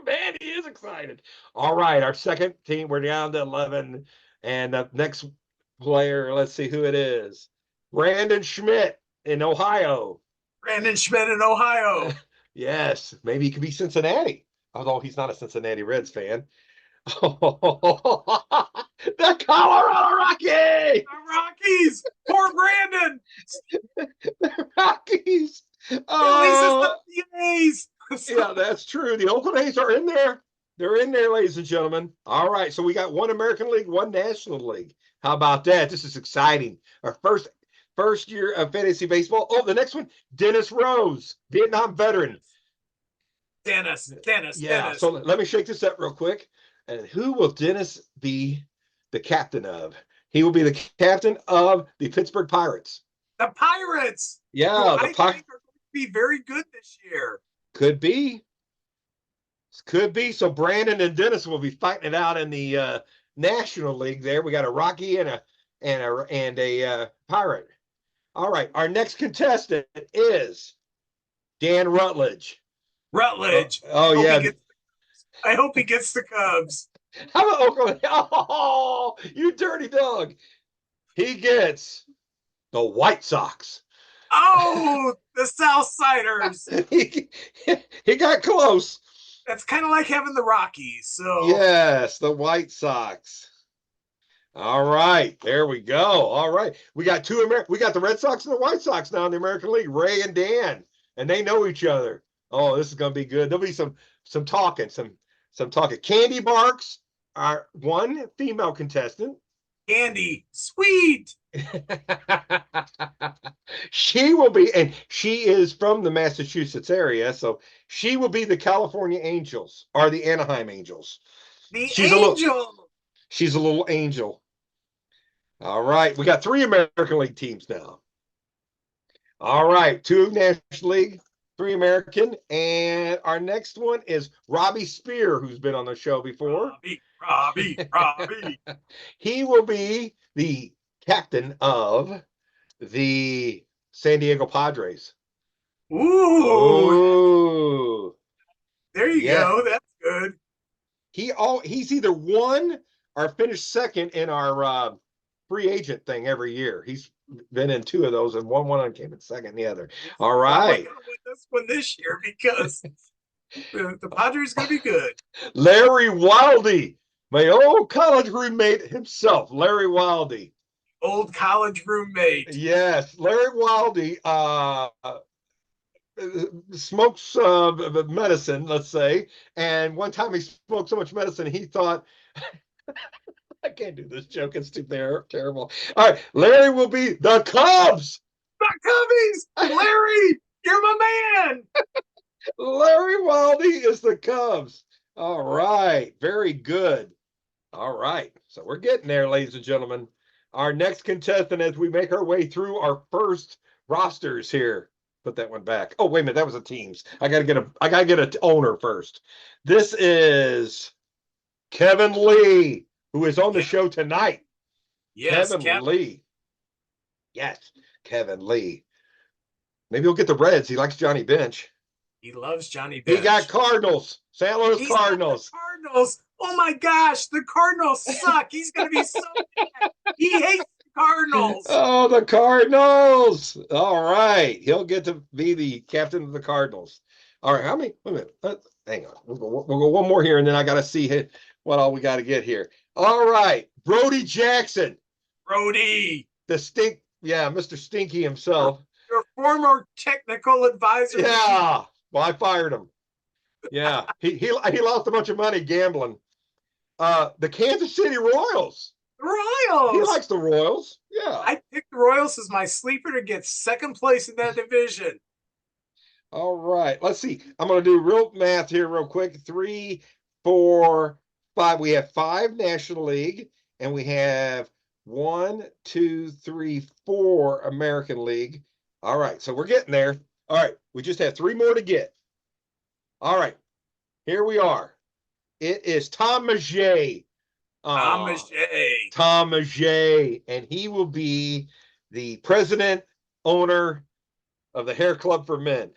Man, he is excited. All right, our second team, we're down to 11. And the next player, let's see who it is. Brandon Schmidt in Ohio. Brandon Schmidt in Ohio. Yes, maybe he could be Cincinnati, although he's not a Cincinnati Reds fan. The Colorado Rockies! The Rockies! Poor Brandon! The Rockies! Oh, the A's! Yeah, that's true. The Oakland A's are in there. They're in there, ladies and gentlemen. All right, so we got 1 American League, 1 National League. How about that? This is exciting. Our first year of fantasy baseball. Oh, the next one, Dennis Rose, Vietnam veteran. Dennis. Yeah, so let me shake this up real quick. And who will Dennis be the captain of? He will be the captain of the Pittsburgh Pirates. The Pirates! Yeah, the Pirates are going to be very good this year. Could be. So Brandon and Dennis will be fighting it out in the National League there. We got a Rocky and a Pirate. All right, our next contestant is Dan Rutledge. Oh yeah. I hope he gets the Cubs. How about Oakland? Oh, you dirty dog. He gets the White Sox. Oh, the Southsiders. He got close. That's kind of like having the Rockies. So yes, the White Sox. All right, there we go. All right, we got we got the Red Sox and the White Sox now in the American League. Ray and Dan, and they know each other. Oh, this is going to be good. There'll be some talking, some talking. Candy Barks, our 1 female contestant. Candy, sweet. She will be, and she is from the Massachusetts area, so she will be the California Angels or the Anaheim Angels. She's a little angel. All right, we got 3 American League teams now. All right, 2 National League, 3 American, and our next one is Robbie Spear, who's been on the show before. Robbie. He will be the captain of the San Diego Padres. Ooh. There you go. That's good. He's either won or finished second in our free agent thing every year. He's been in 2 of those, and one came in second, the other. All right. Gonna win this one this year because the Padres going to be good. Larry Wildy, my old college roommate himself, Larry Wildy. Old college roommate. Yes, Larry Wildy smokes medicine, let's say, and one time he smoked so much medicine he thought, I can't do this joke, it's too terrible. All right, Larry will be the Cubs. The Cubbies, Larry, you're my man. Larry Wildy is the Cubs. All right, very good. All right, so we're getting there, ladies and gentlemen. Our next contestant, as we make our way through our first rosters here. Put that one back. Oh, wait a minute, that was a teams. I gotta get an owner first. This is Kevin Lee, who is on the show tonight. Yes, Kevin Lee. Yes, Kevin Lee. Maybe he'll get the Reds. He likes Johnny Bench. He loves Johnny Bench. He got Cardinals. St. Louis Cardinals. Cardinals. Oh my gosh, the Cardinals suck. He's going to be so mad. He hates the Cardinals. Oh, the Cardinals. All right. He'll get to be the captain of the Cardinals. All right. Wait a minute. Hang on. We'll go one more here, and then I got to see what all we got to get here. All right. Brody Jackson. Brody. Mr. Stinky himself. Your former technical advisor. Yeah. Well, I fired him. Yeah. He lost a bunch of money gambling. The Kansas City Royals. The Royals. He likes the Royals. Yeah. I picked the Royals as my sleeper to get second place in that division. All right. Let's see. I'm going to do real math here real quick. 3, 4, 5. We have 5 National League, and we have 1, 2, 3, 4 American League. All right. So we're getting there. All right. We just have 3 more to get. All right. Here we are. It is Tom Maget. Tom Maget. Tom Maget. And he will be the president, owner of the Hair Club for Men.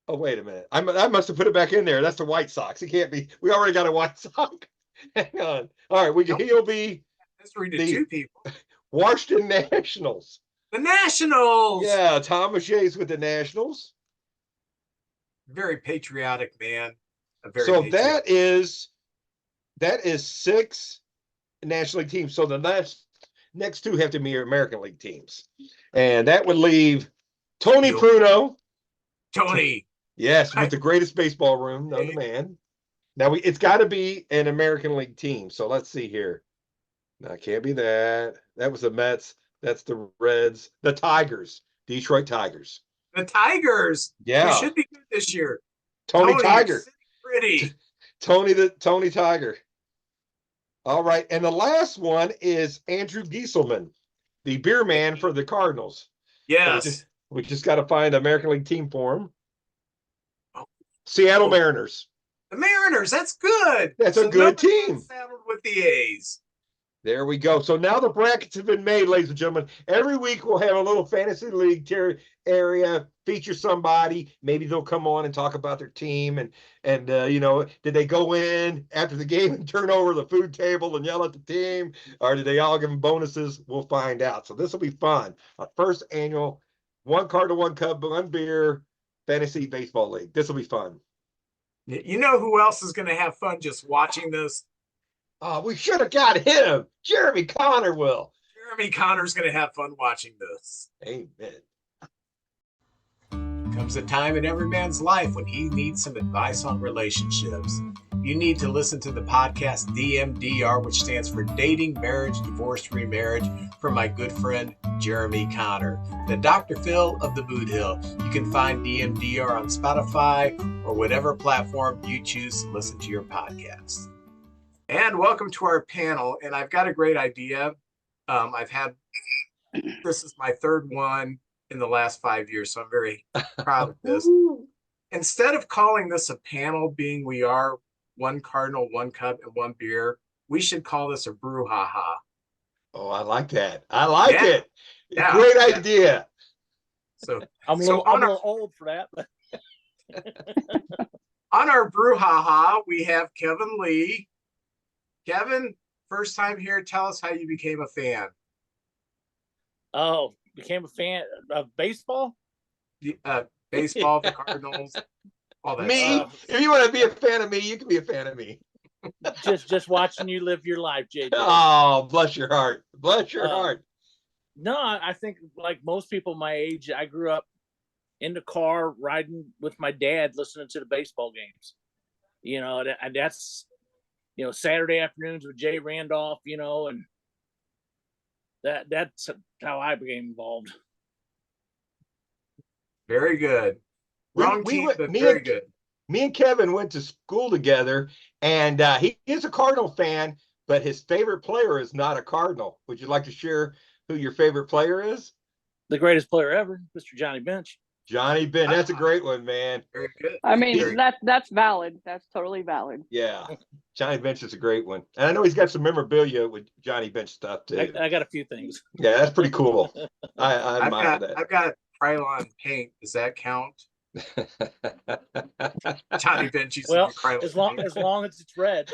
Oh, wait a minute. I must have put it back in there. That's the White Sox. It can't be. We already got a White Sox. Hang on. All right. He'll be history to 2 people. Washington Nationals. The Nationals. Yeah, Tom Maget's with the Nationals. Very patriotic man. That is 6 National League teams. So the next 2 have to be American League teams. And that would leave Tony Pruno. Tony. Yes, with the greatest baseball room known to man. Now it's got to be an American League team. So let's see here. No, it can't be that. That was the Mets. That's the Reds. The Tigers. Detroit Tigers. The Tigers. Yeah. We should be good this year. Tony Tiger. Pretty. Tony Tiger. All right. And the last one is Andrew Gieselman, the beer man for the Cardinals. Yes. We just got to find an American League team for him. Seattle Mariners. The Mariners. That's good. That's a good team. Saddled with the A's. There we go. So now the brackets have been made, ladies and gentlemen. Every week we'll have a little fantasy league area, feature somebody. Maybe they'll come on and talk about their team and did they go in after the game and turn over the food table and yell at the team, or did they all give them bonuses? We'll find out. So this will be fun. Our first annual 1 Cardinal, 1 Cub, 1 beer fantasy baseball league. This will be fun. You know who else is going to have fun just watching this? Oh, we should have got him. Jeremy Connor will. Jeremy Connor's going to have fun watching this. Amen. Comes a time in every man's life when he needs some advice on relationships. You need to listen to the podcast DMDR, which stands for Dating, Marriage, Divorce, Remarriage, from my good friend Jeremy Connor, the Dr. Phil of the Boot Hill. You can find DMDR on Spotify or whatever platform you choose to listen to your podcast. And welcome to our panel. And I've got a great idea. This is my 3rd one in the last 5 years, so I'm very proud of this. Instead of calling this a panel, being we are 1 Cardinal, 1 Cub, and 1 beer, we should call this a BrewHaHa. Oh, I like that. I like it. Yeah. Great idea. So I'm a little old for that. But on our BrewHaHa, we have Kevin Lee. Kevin, first time here. Tell us how you became a fan. Oh, became a fan of baseball. Baseball, the Cardinals, all that Me, stuff. if you want to be a fan of me, you can be a fan of me. Just watching you live your life, JJ. Oh, bless your heart. Bless your heart. No, I think like most people my age, I grew up in the car riding with my dad, listening to the baseball games. You know, that's Saturday afternoons with Jay Randolph. And that's how I became involved. Very good. Wrong team, but very good. Me and Kevin went to school together, and he is a Cardinal fan, but his favorite player is not a Cardinal. Would you like to share who your favorite player is? The greatest player ever, Mr. Johnny Bench. Johnny Bench. That's a great one, man. Very good. I mean, that's valid. That's totally valid. Yeah. Johnny Bench is a great one. And I know he's got some memorabilia with Johnny Bench stuff, too. I got a few things. Yeah, that's pretty cool. I admire that. I've got Krylon paint. Does that count? Johnny Bench used to be as long as it's red.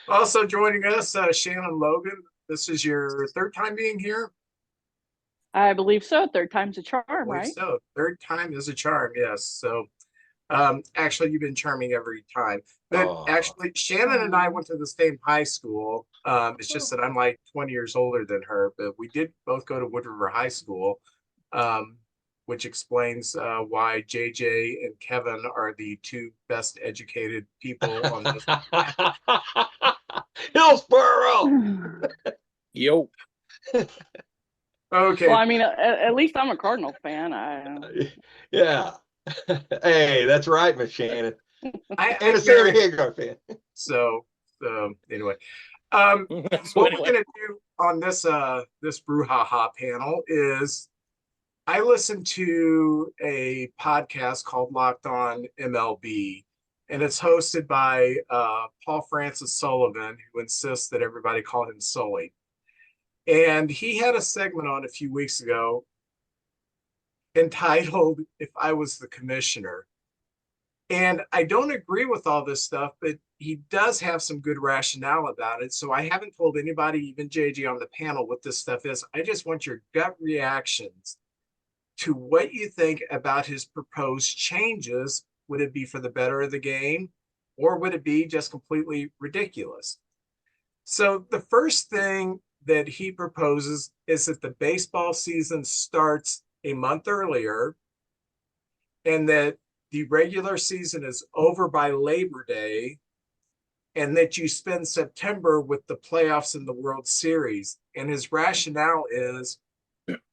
Also joining us, Shannon, Logan. This is your third time being here? I believe so. Third time's a charm, right? So third time is a charm, yes. So actually you've been charming every time. But actually Shannon and I went to the same high school. It's just that I'm like 20 years older than her, but we did both go to Wood River High School, which explains why JJ and Kevin are the two best educated people on this. Hillsboro. Yo. Okay. Well, I mean, at least I'm a Cardinal fan. Yeah. Hey, that's right, Miss Shannon. And a Sarah Hagar fan. So anyway, what we're gonna do on this this BrewHaHa panel is I listened to a podcast called Locked On MLB, and it's hosted by Paul Francis Sullivan, who insists that everybody call him Sully. And he had a segment on a few weeks ago entitled If I Was the Commissioner. And I don't agree with all this stuff, but he does have some good rationale about it. So I haven't told anybody, even JJ on the panel, what this stuff is. I just want your gut reactions to what you think about his proposed changes. Would it be for the better of the game, or would it be just completely ridiculous? So the first thing that he proposes is that the baseball season starts a month earlier, and that the regular season is over by Labor Day, and that you spend September with the playoffs in the World Series. And his rationale is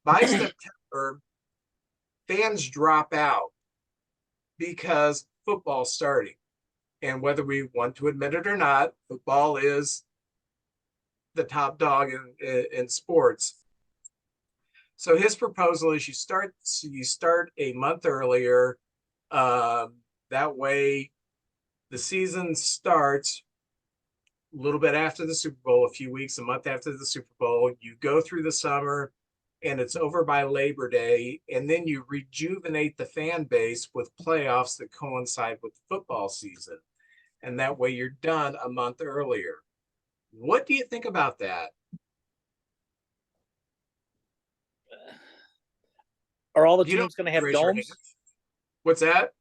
by September, fans drop out because football's starting. And whether we want to admit it or not, football is the top dog in sports. So his proposal is you start a month earlier. That way the season starts a little bit after the Super Bowl, a few weeks, a month after the Super Bowl. You go through the summer and it's over by Labor Day, and then you rejuvenate the fan base with playoffs that coincide with the football season. And that way you're done a month earlier. What do you think about that? Are all the teams going to have domes? What's that?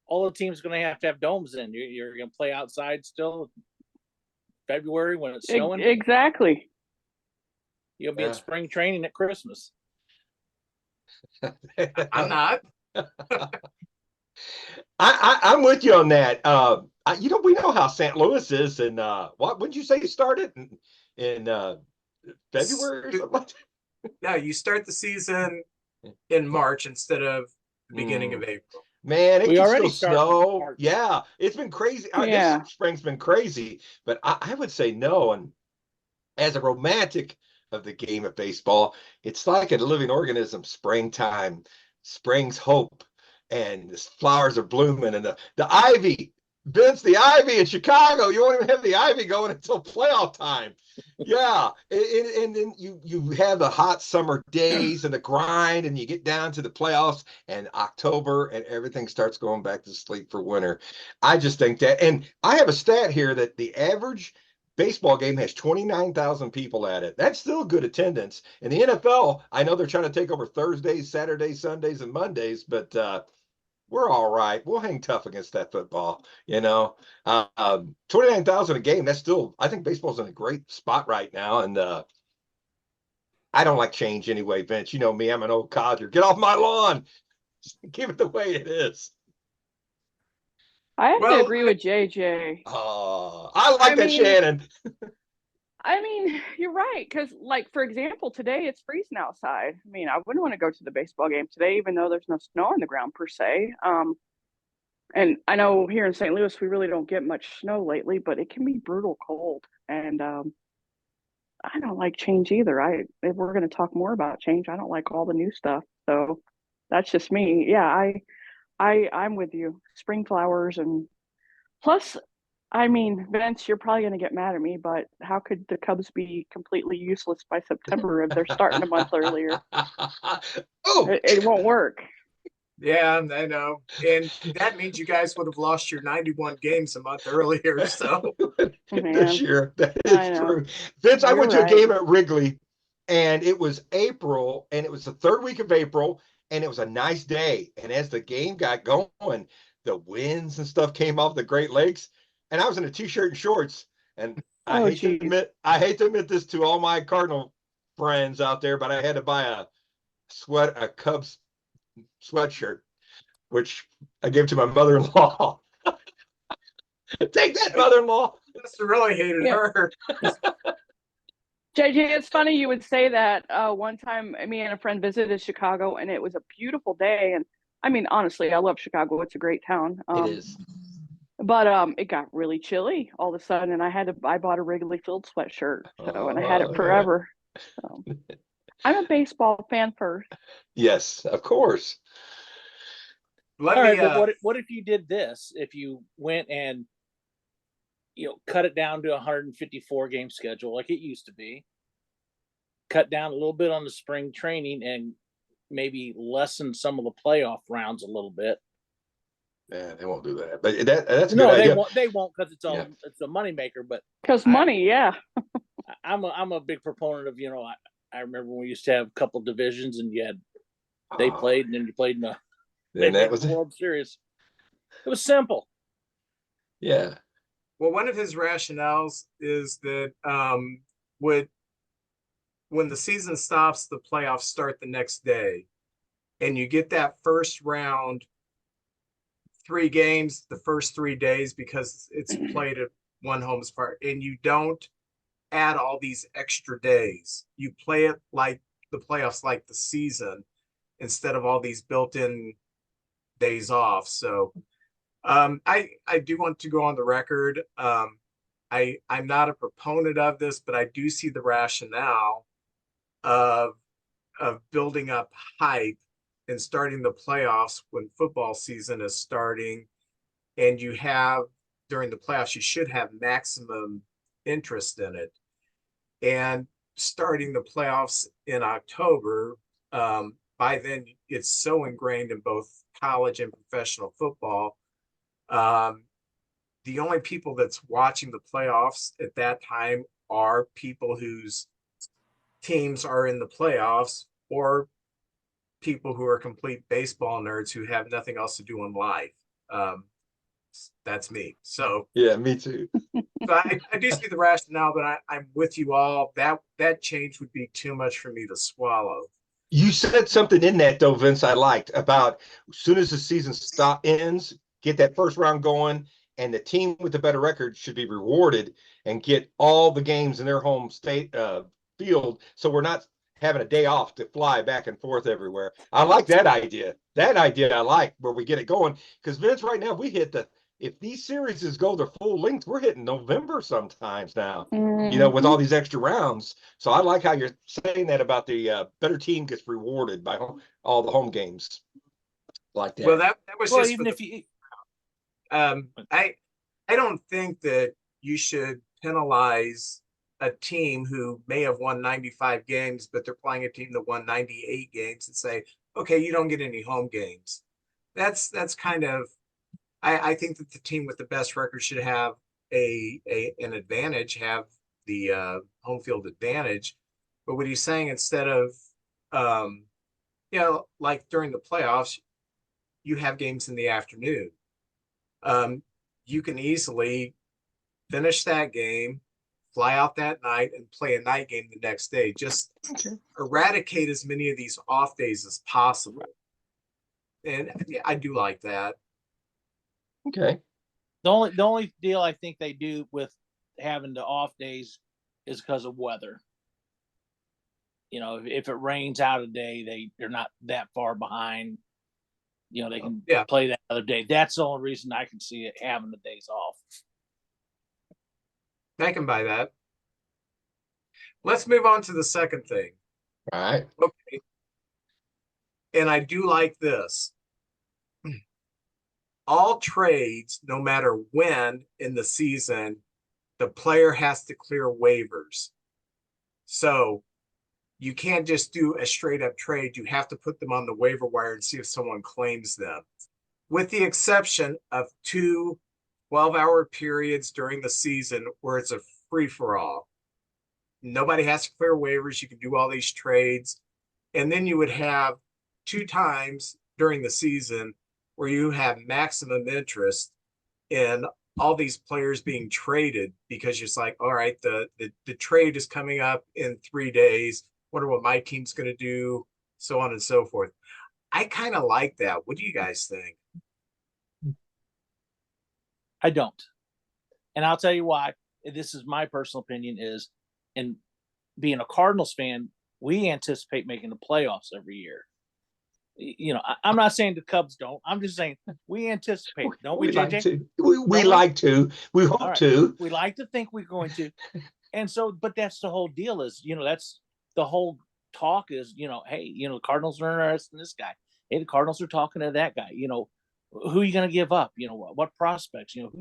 All the teams going to have domes in. You're going to play outside still February when it's snowing? Exactly. You'll be at spring training at Christmas. I'm not. I'm with you on that. We know how St. Louis is, and what would you say you started in February or something? No, you start the season in March instead of the beginning of April. Man, it can still snow. Yeah, it's been crazy. Yeah. This spring's been crazy, but I would say no. And as a romantic of the game of baseball, it's like a living organism. Springtime, spring's hope, and the flowers are blooming, and the ivy. Vince, the ivy in Chicago, you won't even have the ivy going until playoff time. Yeah, and then you have the hot summer days and the grind, and you get down to the playoffs and October, and everything starts going back to sleep for winter. I just think that, and I have a stat here that the average baseball game has 29,000 people at it. That's still good attendance. In the NFL, I know they're trying to take over Thursdays, Saturdays, Sundays, and Mondays, but we're all right. We'll hang tough against that football, 29,000 a game. That's still, I think baseball's in a great spot right now. And I don't like change anyway, Vince. You know me, I'm an old codger. Get off my lawn. Just give it the way it is. I have to Well, agree with JJ. I like I that, mean, Shannon. You're right. Because, like, for example, today it's freezing outside. I mean, I wouldn't want to go to the baseball game today, even though there's no snow on the ground per se. And I know here in St. Louis, we really don't get much snow lately, but it can be brutal cold. And I don't like change either. If we're going to talk more about change, I don't like all the new stuff. So that's just me. Yeah, I'm with you. Spring flowers and plus, I mean, Vince, you're probably going to get mad at me, but how could the Cubs be completely useless by September if they're starting a month earlier? Oh, It won't work. yeah, I know. And that means you guys would have lost your 91 games a month earlier. So this Man, year, that I is know. true. Vince, I You're went to a right. game at Wrigley, and it was April, and it was the third week of April, and it was a nice day. And as the game got going, the winds and stuff came off the Great Lakes, and I was in a t-shirt and shorts. And Oh, geez. I hate to admit this to all my Cardinal friends out there, but I had to buy a Cubs sweatshirt, which I gave to my mother-in-law. Take that, mother-in-law. must have really hated Yeah. her. JJ, it's funny you would say that. One time, me and a friend visited Chicago, and it was a beautiful day. And I mean, honestly, I love Chicago. It's a great town. It is. But it got really chilly all of a sudden, and I bought a Wrigley Field sweatshirt, and I had it forever. So I'm a baseball fan first. Yes, of course. Let All me, right, but what if you did this? If you went and cut it down to a 154 game schedule like it used to be, cut down a little bit on the spring training, and maybe lessen some of the playoff rounds a little bit. Yeah, they won't do that. But that's a No, good they idea. won't. They won't because it's Yeah. a moneymaker. But Because money, yeah. I'm a big proponent of I remember when we used to have a couple divisions and they played and then you played in the And that was World Series. It was simple. Yeah. well, one of his rationales is that when the season stops, the playoffs start the next day, and you get that first round, 3 games the first 3 days because it's played at one home part, and you don't add all these extra days. You play it like the playoffs, like the season, instead of all these built-in days off. So I do want to go on the record. I'm not a proponent of this, but I do see the rationale of building up hype and starting the playoffs when football season is starting, and you have during the playoffs you should have maximum interest in it, and starting the playoffs in October, by then it's so ingrained in both college and professional football. The only people that's watching the playoffs at that time are people whose teams are in the playoffs, or people who are complete baseball nerds who have nothing else to do in life. That's me. So Yeah, me too. so I do see the rationale, but I'm with you all. That change would be too much for me to swallow. You said something in that though, Vince, I liked about as soon as the season ends, get that first round going, and the team with the better record should be rewarded and get all the games in their home state field. So we're not having a day off to fly back and forth everywhere. I like that idea. That idea I like, where we get it going. Because Vince, right now if these series go their full length, we're hitting November sometimes now, with all these extra rounds. So I like how you're saying that about the better team gets rewarded by all the home games like that. Well, that was just even for if you I don't think that you should penalize a team who may have won 95 games, but they're playing a team that won 98 games and say, okay, you don't get any home games. That's kind of, I think that the team with the best record should have an advantage, have the home field advantage. But what he's saying, instead of like during the playoffs, you have games in the afternoon. You can easily finish that game, fly out that night, and play a night game the next day. Just eradicate as many of these off days as possible. And I do like that. Okay. The only deal I think they do with having the off days is because of weather. You know, if it rains out a day, they're not that far behind. You know, they can play that other day. That's the only reason I can see it having the days off. I can buy that. Let's move on to the second thing. All right. Okay. And I do like this. All trades, no matter when in the season, the player has to clear waivers. So you can't just do a straight up trade. You have to put them on the waiver wire and see if someone claims them. With the exception of 2 12-hour periods during the season where it's a free-for-all. Nobody has to clear waivers. You can do all these trades. And then you would have 2 times during the season where you have maximum interest in all these players being traded, because you're just like, all right, the trade is coming up in 3 days. Wonder what my team's going to do, so on and so forth. I kind of like that. What do you guys think? I don't. And I'll tell you why. This is my personal opinion is, and being a Cardinals fan, we anticipate making the playoffs every year. You know, I'm not saying the Cubs don't. I'm just saying we anticipate, don't we, JJ? Like to. We like to. We hope to. We like to think we're going to. And so, but that's the whole deal is, you know, that's the whole talk is, you know, hey, you know, the Cardinals are interested in this guy. Hey, the Cardinals are talking to that guy. You know, who are you going to give up? You know, what prospects? You know,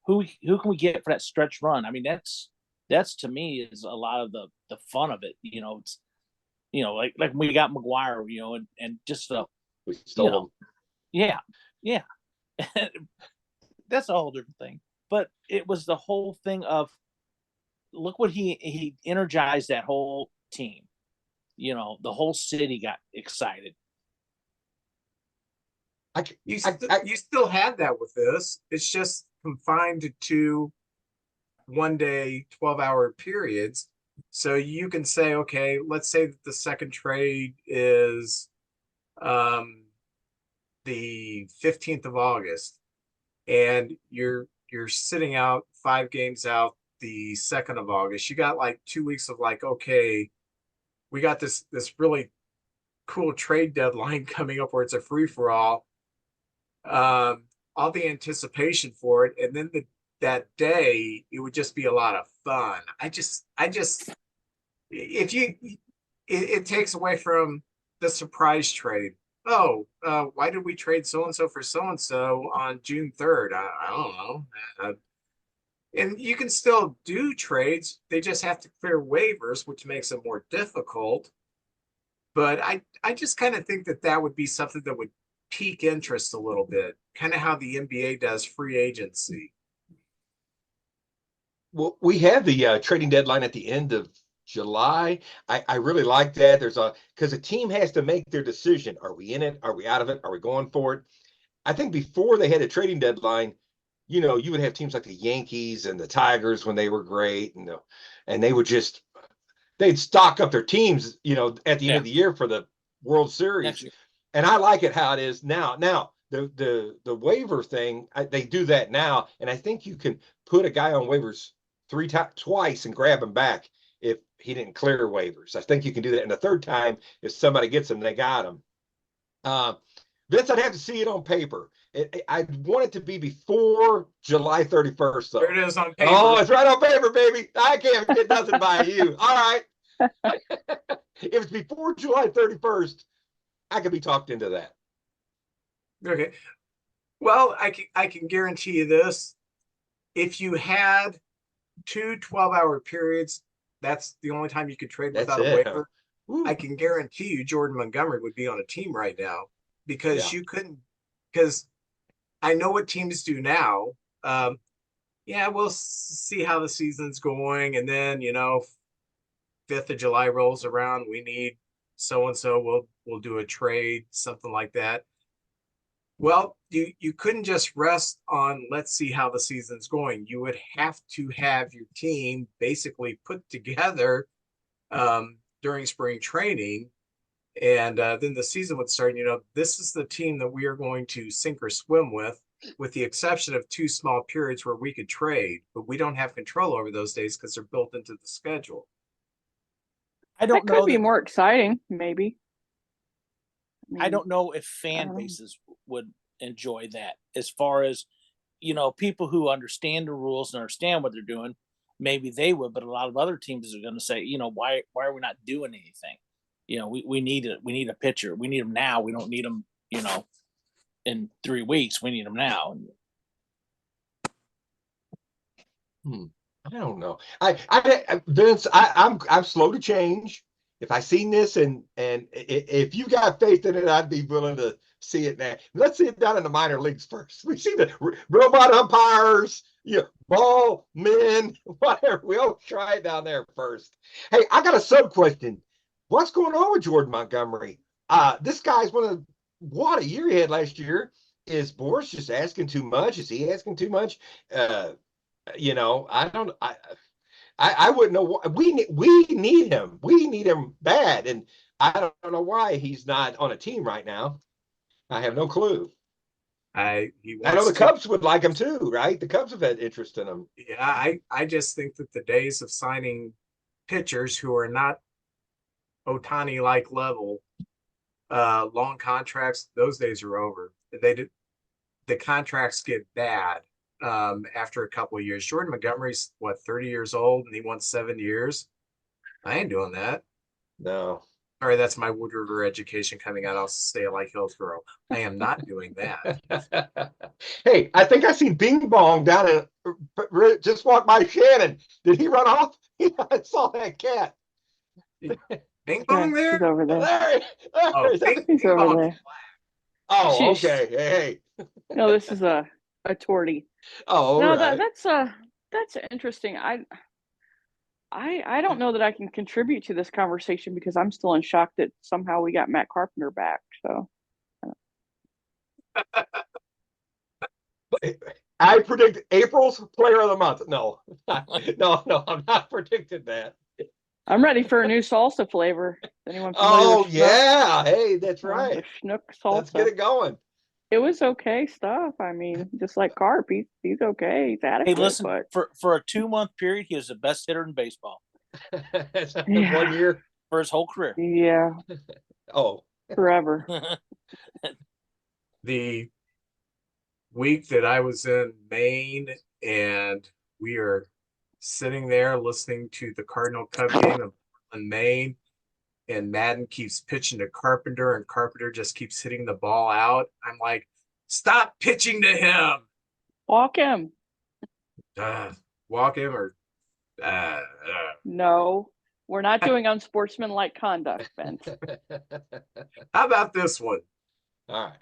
who can we get for that stretch run? I mean, that's to me is a lot of the fun of it. You know, it's, you know, like we got McGuire, you know, and just we stole him. Yeah. That's a whole different thing. But it was the whole thing of, look what he energized that whole team. You know, the whole city got excited. You still had that with this. It's just confined to 2 one-day 12-hour periods. So you can say, okay, let's say that the second trade is the 15th of August, and you're sitting out 5 games out the 2nd of August. You got like 2 weeks of like, okay, we got this really cool trade deadline coming up where it's a free-for-all. All the anticipation for it, and then that day it would just be a lot of fun. I just it takes away from the surprise trade. Oh, why did we trade so and so for so and so on June 3rd? I don't know. And you can still do trades. They just have to clear waivers, which makes it more difficult. But I just kind of think that would be something that would pique interest a little bit, kind of how the NBA does free agency. Well, we have the trading deadline at the end of July. I really like that. Because a team has to make their decision. Are we in it? Are we out of it? Are we going for it? I think before they had a trading deadline, you know, you would have teams like the Yankees and the Tigers when they were great, and they'd stock up their teams, you know, at the end of the year for the World Series. And I like it how it is now. Now the waiver thing, they do that now, and I think you can put a guy on waivers twice and grab him back if he didn't clear waivers. I think you can do that. And the third time, if somebody gets him, they got him. Vince, I'd have to see it on paper. I want it to be before July 31st, though. There it is on paper. Oh, it's right on paper, baby. I can't get nothing by you. All right. If it's before July 31st, I could be talked into that. Okay. Well, I can guarantee you this. If you had 2 12-hour periods, that's the only time you could trade without a waiver. I can guarantee you Jordan Montgomery would be on a team right now, because you couldn't, because I know what teams do now. yeah, we'll see how the season's going, and then 5th of July rolls around, we need so and so. We'll do a trade, something like that. Well, you couldn't just rest on let's see how the season's going. You would have to have your team basically put together during spring training, and then the season would start. This is the team that we are going to sink or swim with the exception of 2 small periods where we could trade, but we don't have control over those days because they're built into the schedule. I That don't know could be more exciting, maybe. I don't know if I fan don't know. bases would enjoy that. As far as people who understand the rules and understand what they're doing, maybe they would. But a lot of other teams are going to say, why are we not doing anything? We need it. We need a pitcher. We need them now. We don't need them, in 3 weeks. We need them now. I don't know. Vince, I'm slow to change. If I seen this and if you got faith in it, I'd be willing to see it now. Let's see it down in the minor leagues first. We see the robot umpires, ball men, whatever. We all try it down there first. Hey, I got a sub question. What's going on with Jordan Montgomery? This guy's what a year he had last year. Is Boris just asking too much? Is he asking too much? I wouldn't know. We need him. We need him bad, and I don't know why he's not on a team right now. I have no clue. I know the Cubs would like him too, right? The Cubs have had interest in him. Yeah, I just think that the days of signing pitchers who are not Ohtani-like level, long contracts, those days are over. The contracts get bad after a couple of years. Jordan Montgomery's 30 years old and he wants 7 years. I ain't doing that. No. Sorry, that's my Wood River education coming out. I'll stay like Hillsborough. I am not doing that. Hey, I think I seen Bing Bong down in just walked by Shannon. Did he run off? I saw that cat. Bing Bong there? He's over there. He's over there. Oh, okay. Hey. No, this is a tortie. Oh, no, right. that's interesting. I don't know that I can contribute to this conversation because I'm still in shock that somehow we got Matt Carpenter back. So I predict April's player of the month. No, I'm not predicting that. I'm ready for a new salsa flavor. Anyone familiar with yeah. Hey, that's right. Schnook salsa. Let's get it going. It was okay stuff. I mean, just like Carp, he's okay. He's adequate. Hey, listen, but for a 2-month period, he was the best hitter in baseball. 1 year for his whole career. Yeah. Oh, forever. The week that I was in Maine and we are sitting there listening to the Cardinal Cub game in Maine, and Madden keeps pitching to Carpenter and Carpenter just keeps hitting the ball out. I'm like, stop pitching to him. Walk him. Walk him or No, we're not doing unsportsmanlike conduct, Ben. How about this one? All right.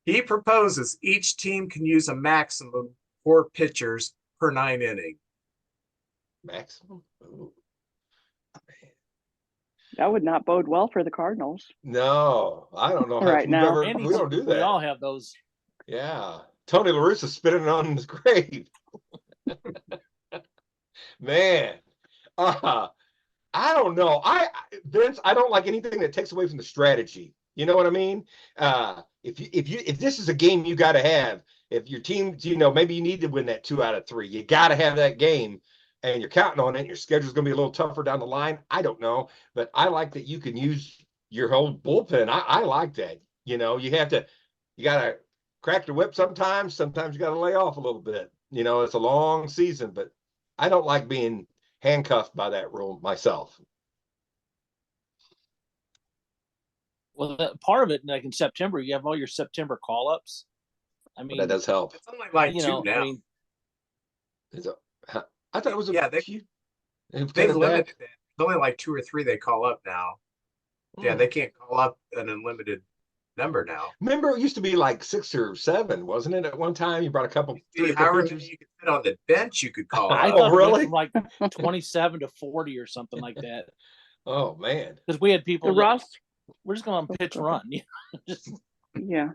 He proposes each team can use a maximum 4 pitchers per 9 inning. Maximum? Ooh. That would not bode well for the Cardinals. No, I don't know. Right now. We don't do that. We all have those. Yeah. Tony La Russa spitting on his grave. Man. I don't know. Vince, I don't like anything that takes away from the strategy. You know what I mean? If this is a game you got to have, if your team, maybe you need to win that 2 out of 3, you got to have that game. And you're counting on it, your schedule's going to be a little tougher down the line. I don't know, but I like that you can use your whole bullpen. I like that. You got to crack the whip sometimes. Sometimes you got to lay off a little bit. It's a long season, but I don't like being handcuffed by that rule myself. Well, part of it, like in September, you have all your September call-ups. I mean, that does help. It's only like 2 now. I thought it was they've limited it. It's only like 2 or 3 they call up now. Yeah, they can't call up an unlimited number now. Remember, it used to be like 6 or 7, wasn't it? At one time, you brought a couple, 3 or 4 However many pitchers. you could fit on the bench, you could call I up. thought it went really? from like 27 to 40 or something like that. Oh man, Because we had The people that roster, we're just going to pitch run. Just, yeah.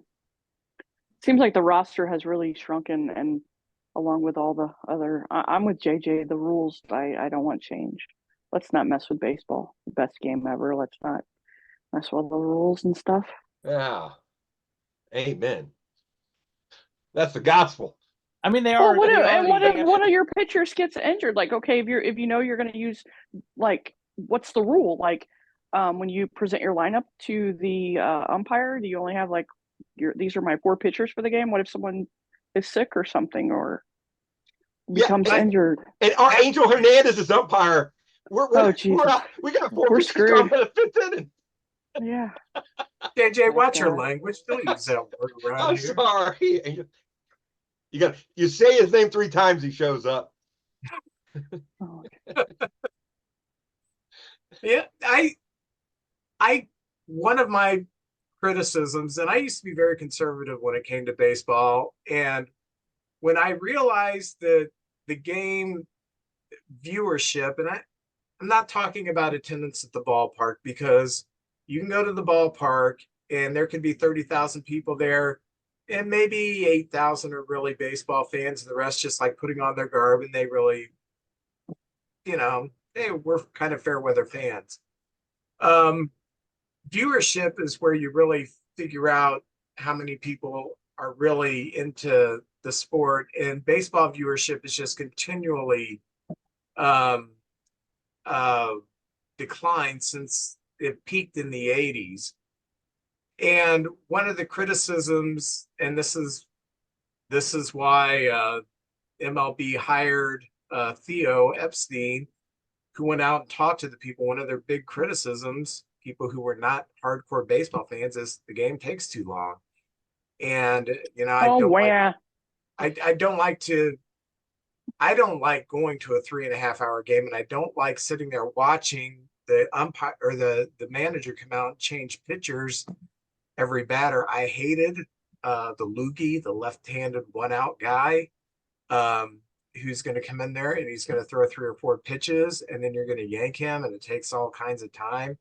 Seems like the roster has really shrunken, and along with all the other, I'm with JJ. The rules, I don't want changed. Let's not mess with baseball. The best game ever. Let's not mess with the rules and stuff. yeah, amen. That's the gospel. I mean, they Well, are. what They if, and what already if one of your pitchers gets injured? Like, okay, if you know you're going to use, like, what's the rule? Like, when you present your lineup to the umpire, do you only have like these are my 4 pitchers for the game? What if someone is sick or something or becomes Yeah, injured? and our Angel Hernandez is umpire. Oh, Jesus. We got 4 We're pitchers screwed. going to the 5th inning. Yeah. JJ, My watch your God. language. Don't use that word around I'm here. sorry. You say his name 3 times, he shows up. Oh, Yeah, I one of my criticisms, and I used to be very conservative when it came to baseball, and when I realized that the game viewership, and I'm not talking about attendance at the ballpark, because you can go to the ballpark and there could be 30,000 people there, and maybe 8,000 are really baseball fans, and the rest just like putting on their garb, and they really, we're kind of fair weather fans. Viewership is where you really figure out how many people are really into the sport, and baseball viewership is just continually um, uh, declined since it peaked in the 80s. And one of the criticisms, and this is why MLB hired Theo Epstein, who went out and talked to the people. One of their big criticisms, people who were not hardcore baseball fans, is the game takes too long. And I oh don't wow. I don't like to. I don't like going to a 3.5 hour game, and I don't like sitting there watching the umpire or the manager come out and change pitchers every batter. I hated the loogie, the left-handed one-out guy, who's going to come in there and he's going to throw 3 or 4 pitches, and then you're going to yank him, and it takes all kinds of time.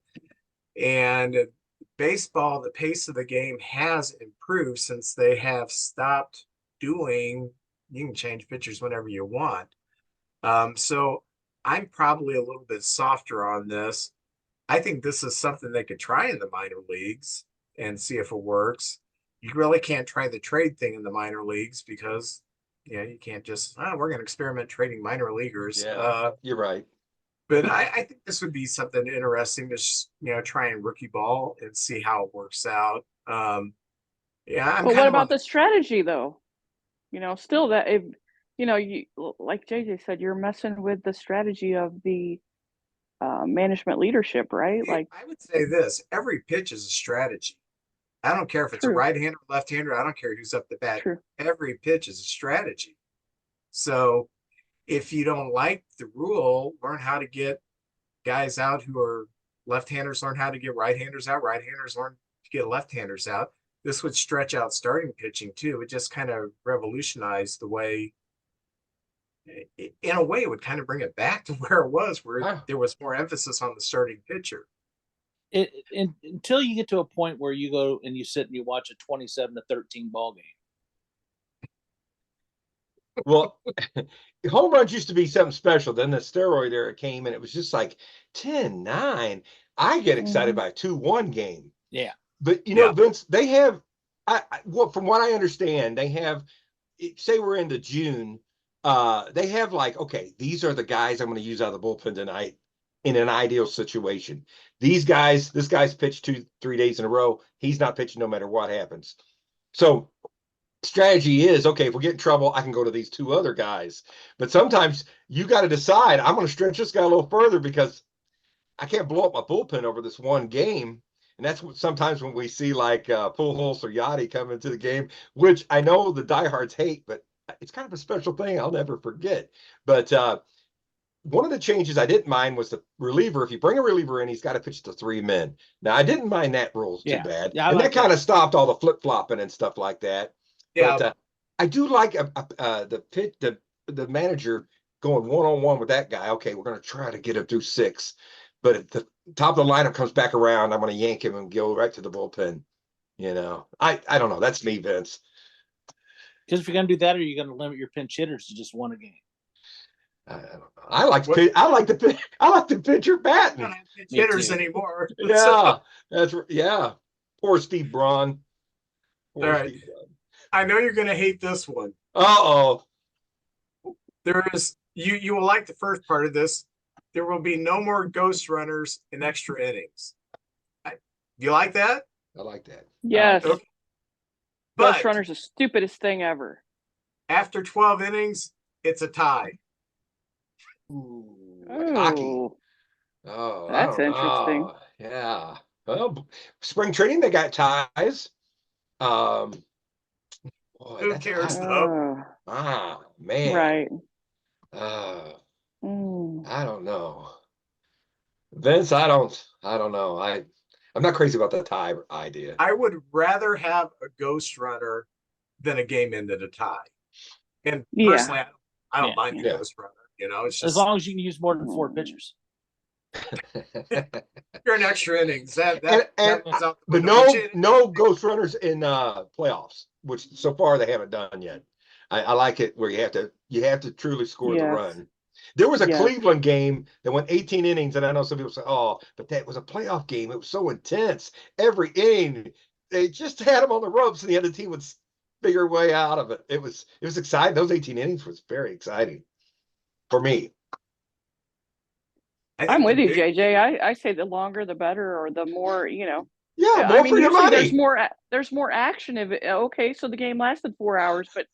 And baseball, the pace of the game has improved since they have stopped doing, you can change pitchers whenever you want. So I'm probably a little bit softer on this. I think this is something they could try in the minor leagues and see if it works. You really can't try the trade thing in the minor leagues because you can't just, we're going to experiment trading minor leaguers. Yeah, you're right. But I think this would be something interesting to just, try and rookie ball and see how it works out. Yeah, I'm But kind what of about the strategy though? Still that if you like JJ said, you're messing with the strategy of the management leadership, right? Like, I would say this: every pitch is a strategy. I don't care if it's a true, right-hander or left-hander. I don't care who's up the bat. true. Every pitch is a strategy. So if you don't like the rule, learn how to get guys out who are left-handers, learn how to get right-handers out, right-handers learn to get left-handers out. This would stretch out starting pitching too. It just kind of revolutionized the way, in a way, it would kind of bring it back to where it was, where there was more emphasis on the starting pitcher. Until you get to a point where you go and you sit and you watch a 27-13 ball game. Well, home runs used to be something special. Then the steroid era came and it was just like 10-9. I get excited by a 2-1 game. Yeah. But, Vince, they have, from what I understand, they have, say we're into June, they have like, okay, these are the guys I'm going to use out of the bullpen tonight in an ideal situation. This guy's pitched 2-3 days in a row. He's not pitching no matter what happens. So strategy is, okay, if we get in trouble, I can go to these 2 other guys. But sometimes you got to decide, I'm going to stretch this guy a little further because I can't blow up my bullpen over this one game. And that's what sometimes when we see like Pujols or Yachty come into the game, which I know the diehards hate, but it's kind of a special thing I'll never forget. But one of the changes I didn't mind was the reliever. If you bring a reliever in, he's got to pitch to 3 men. Now, I didn't mind that rule too bad. Yeah, I and like that kind that. of stopped all the flip-flopping and stuff like that. Yeah. But I do like the manager going one-on-one with that guy. Okay, we're going to try to get him through 6. But if the top of the lineup comes back around, I'm going to yank him and go right to the bullpen. I don't know. That's me, Vince. Because if you're going to do that, are you going to limit your pinch hitters to just one a game? I like the pitcher batting. Don't have pinch hitters anymore. Yeah. Poor Steve Braun. All right. I know you're going to hate this one. Uh-oh. There is you will like the first part of this. There will be no more ghost runners in extra innings. Do you like that? I like that. Yes. Okay. Ghost But runner's the stupidest thing ever. after 12 innings, it's a tie. Ooh, like hockey. Oh, Oh, that's interesting. Yeah. Well, spring training, they got ties. Boy, Who cares though? Man. Right. I don't know. Vince, I don't know. I'm not crazy about the tie idea. I would rather have a ghost runner than a game ended a tie. And personally, I don't mind the ghost runner. It's just as long as you can use more than 4 pitchers. you're in extra innings. That goes out the but window. no ghost runners in playoffs, which so far they haven't done yet. I like it where you have to truly score the run. There was a Cleveland game that went 18 innings, and I know some people say, "Oh, but that was a playoff game. It was so intense. Every inning, they just had them on the ropes, and the other team would figure a way out of it. It was exciting. Those 18 innings was very exciting for me." I'm with you, JJ. I say the longer the better, or the more, Yeah, more for your money. There's more action. Okay, so the game lasted 4 hours, but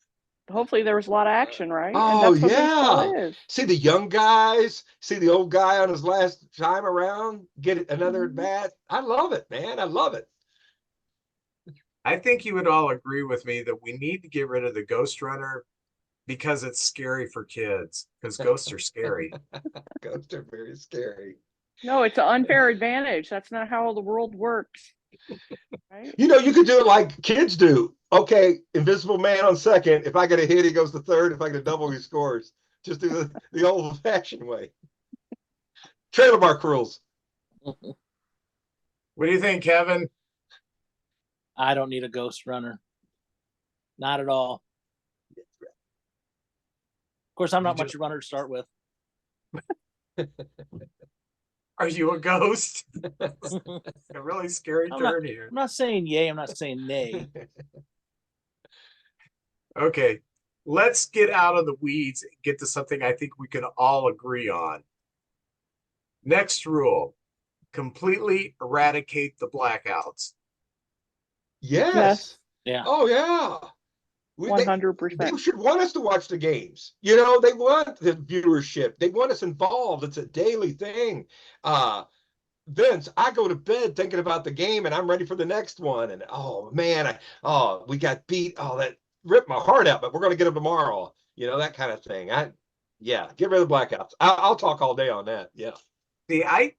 hopefully there was a lot of action, right? Oh, and that's what baseball is. See the young guys, see the old guy on his last time around, get another at bat. I love it, man. I love it. I think you would all agree with me that we need to get rid of the ghost runner because it's scary for kids, because ghosts are scary. Ghosts are very scary. No, it's an unfair advantage. That's not how the world works. Right? You could do it like kids do. Okay, invisible man on second. If I get a hit, he goes to third. If I get a double, he scores. Just do the old-fashioned way. Trailer mark rules. What do you think, Kevin? I don't need a ghost runner. Not at all. Of course, I'm not much a runner to start with. Are you a ghost? A really scary turn here. I'm not saying yay. I'm not saying nay. Okay, let's get out of the weeds and get to something I think we can all agree on. Next rule, completely eradicate the blackouts. Yes. Yeah. Oh, yeah. 100%. They should want us to watch the games. They want the viewership. They want us involved. It's a daily thing. Vince, I go to bed thinking about the game and I'm ready for the next one. And oh man, we got beat. Oh, that ripped my heart out, but we're going to get them tomorrow. That kind of thing. Get rid of the blackouts. I'll talk all day on that. Yeah. See, I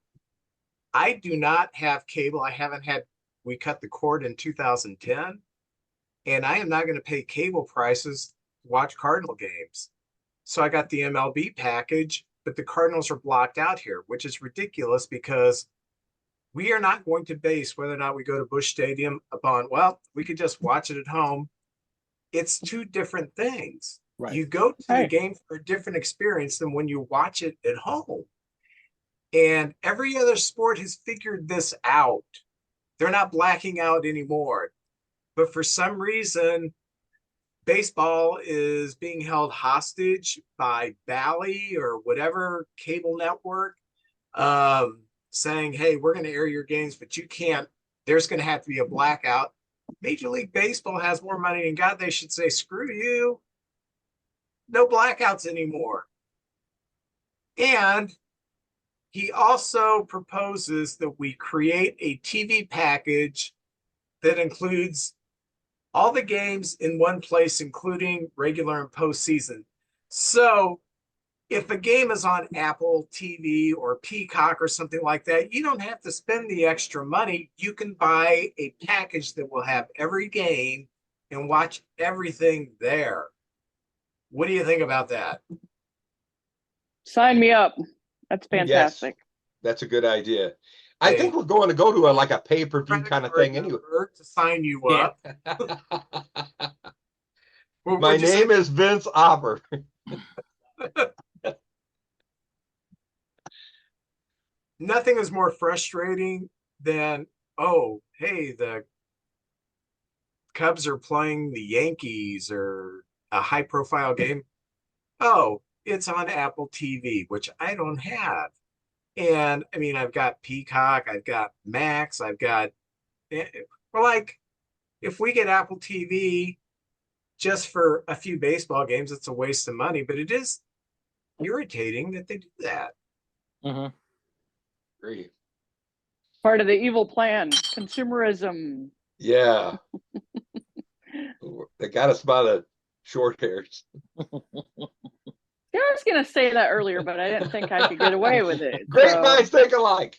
do not have cable. We cut the cord in 2010. And I am not going to pay cable prices to watch Cardinal games. So I got the MLB package, but the Cardinals are blocked out here, which is ridiculous because we are not going to base whether or not we go to Busch Stadium upon, well, we could just watch it at home. It's two different things. Right. You go to the game for a different experience than when you watch it at home. And every other sport has figured this out. They're not blacking out anymore. But for some reason, baseball is being held hostage by Bally or whatever cable network, saying, hey, we're going to air your games, but you can't. There's going to have to be a blackout. Major League Baseball has more money than God. They should say, screw you. No blackouts anymore. And he also proposes that we create a TV package that includes all the games in one place, including regular and postseason. So if a game is on Apple TV or Peacock or something like that, you don't have to spend the extra money. You can buy a package that will have every game and watch everything there. What do you think about that? Sign me up. That's Yes, fantastic. that's a good idea. I think we're going to go to like a pay-per-view Credit kind of card thing anyway. number to sign you Yeah. up. My name is Vince Opper. Nothing is more frustrating than, oh, hey, the Cubs are playing the Yankees or a high profile game. Oh, it's on Apple TV, which I don't have. And I mean, I've got Peacock, I've got Max, I've got, we're like, if we get Apple TV just for a few baseball games, it's a waste of money, but it is irritating that they do that. Mm-hmm. Agree. Part of the evil plan, consumerism. Yeah. They got us by the short hairs. Yeah, I was going to say that earlier, but I didn't think I could get away with it. Great minds think alike.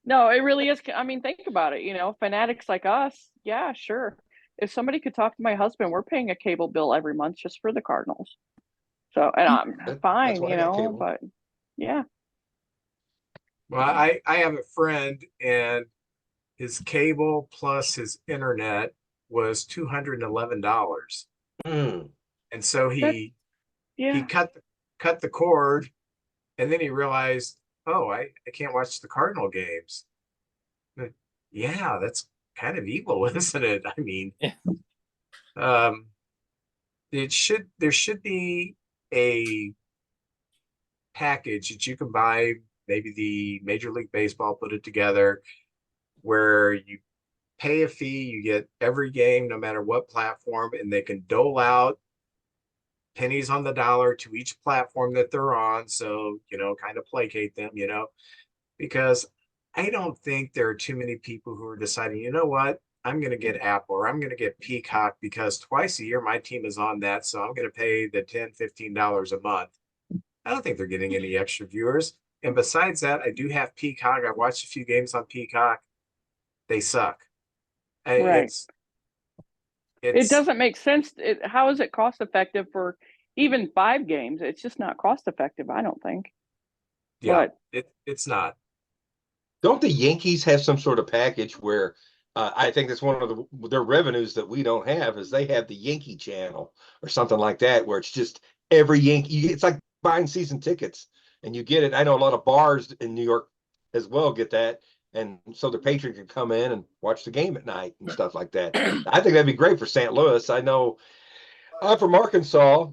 No, it really is. I mean, think about it. You know, fanatics like us, yeah, sure. If somebody could talk to my husband, we're paying a cable bill every month just for the Cardinals. So, and I'm That's fine, why I you got know, cable. but yeah. Well, I have a friend and his cable plus his internet was $211. Mm. And so he Yeah. cut the cord, and then he realized, oh, I can't watch the Cardinal games. But yeah, that's kind of evil, isn't it? I mean, um, there should be a package that you can buy, maybe the Major League Baseball put it together, where you pay a fee, you get every game, no matter what platform, and they can dole out pennies on the dollar to each platform that they're on. So, kind of placate them, because I don't think there are too many people who are deciding, you know what, I'm going to get Apple or I'm going to get Peacock because twice a year my team is on that. So I'm going to pay the $10, $15 a month. I don't think they're getting any extra viewers. And besides that, I do have Peacock. I watched a few games on Peacock. They suck. Right. It It's doesn't make sense. How is it cost effective for even 5 games? It's just not cost effective, I don't think. yeah, But it's not. Don't the Yankees have some sort of package where I think that's one of their revenues that we don't have is they have the Yankee channel or something like that where it's just every Yankee. It's like buying season tickets and you get it. I know a lot of bars in New York as well get that. And so the patron can come in and watch the game at night and stuff like that. I think that'd be great for St. Louis. I know I'm from Arkansas.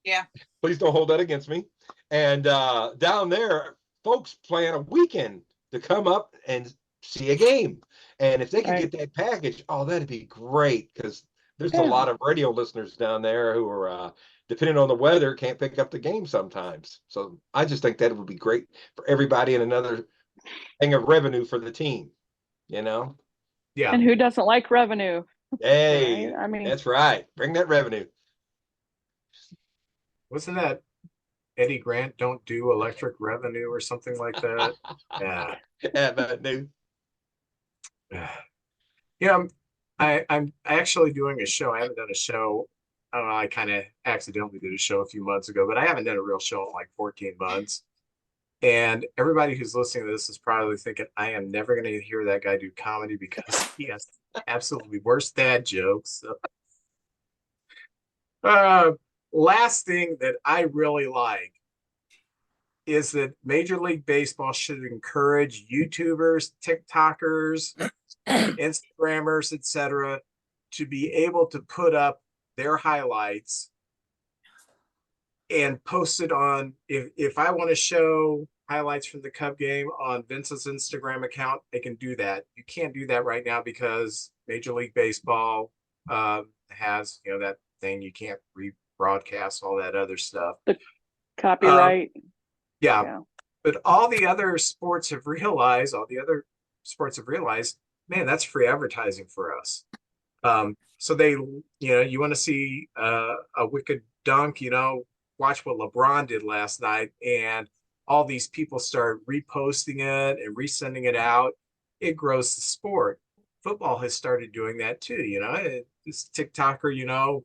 Yeah. Please don't hold that against me. And down there, folks plan a weekend to come up and see a game. And if they could get that package, oh, that'd be great because there's a lot of radio listeners down there who are, depending on the weather, can't pick up the game sometimes. So I just think that would be great for everybody and another thing of revenue for the team, Yeah. And who doesn't like revenue? Hey, Right? I mean, that's right. Bring that revenue. Wasn't that Eddie Grant don't do electric revenue or something like that? Yeah. Revenue. Yeah, I'm actually doing a show. I haven't done a show. I don't know, I kind of accidentally did a show a few months ago, but I haven't done a real show in like 14 months. And everybody who's listening to this is probably thinking, I am never going to hear that guy do comedy because he has absolutely worst dad jokes. So, last thing that I really like is that Major League Baseball should encourage YouTubers, TikTokers, Instagrammers, etc., to be able to put up their highlights and post it on. If I want to show highlights from the Cub game on Vince's Instagram account, they can do that. You can't do that right now because Major League Baseball has that thing you can't rebroadcast all that other stuff. The copyright. Yeah. But all the other sports have realized, man, that's free advertising for us. So they, you want to see a wicked dunk, watch what LeBron did last night, and all these people start reposting it and resending it out, it grows the sport. Football has started doing that too. This TikToker,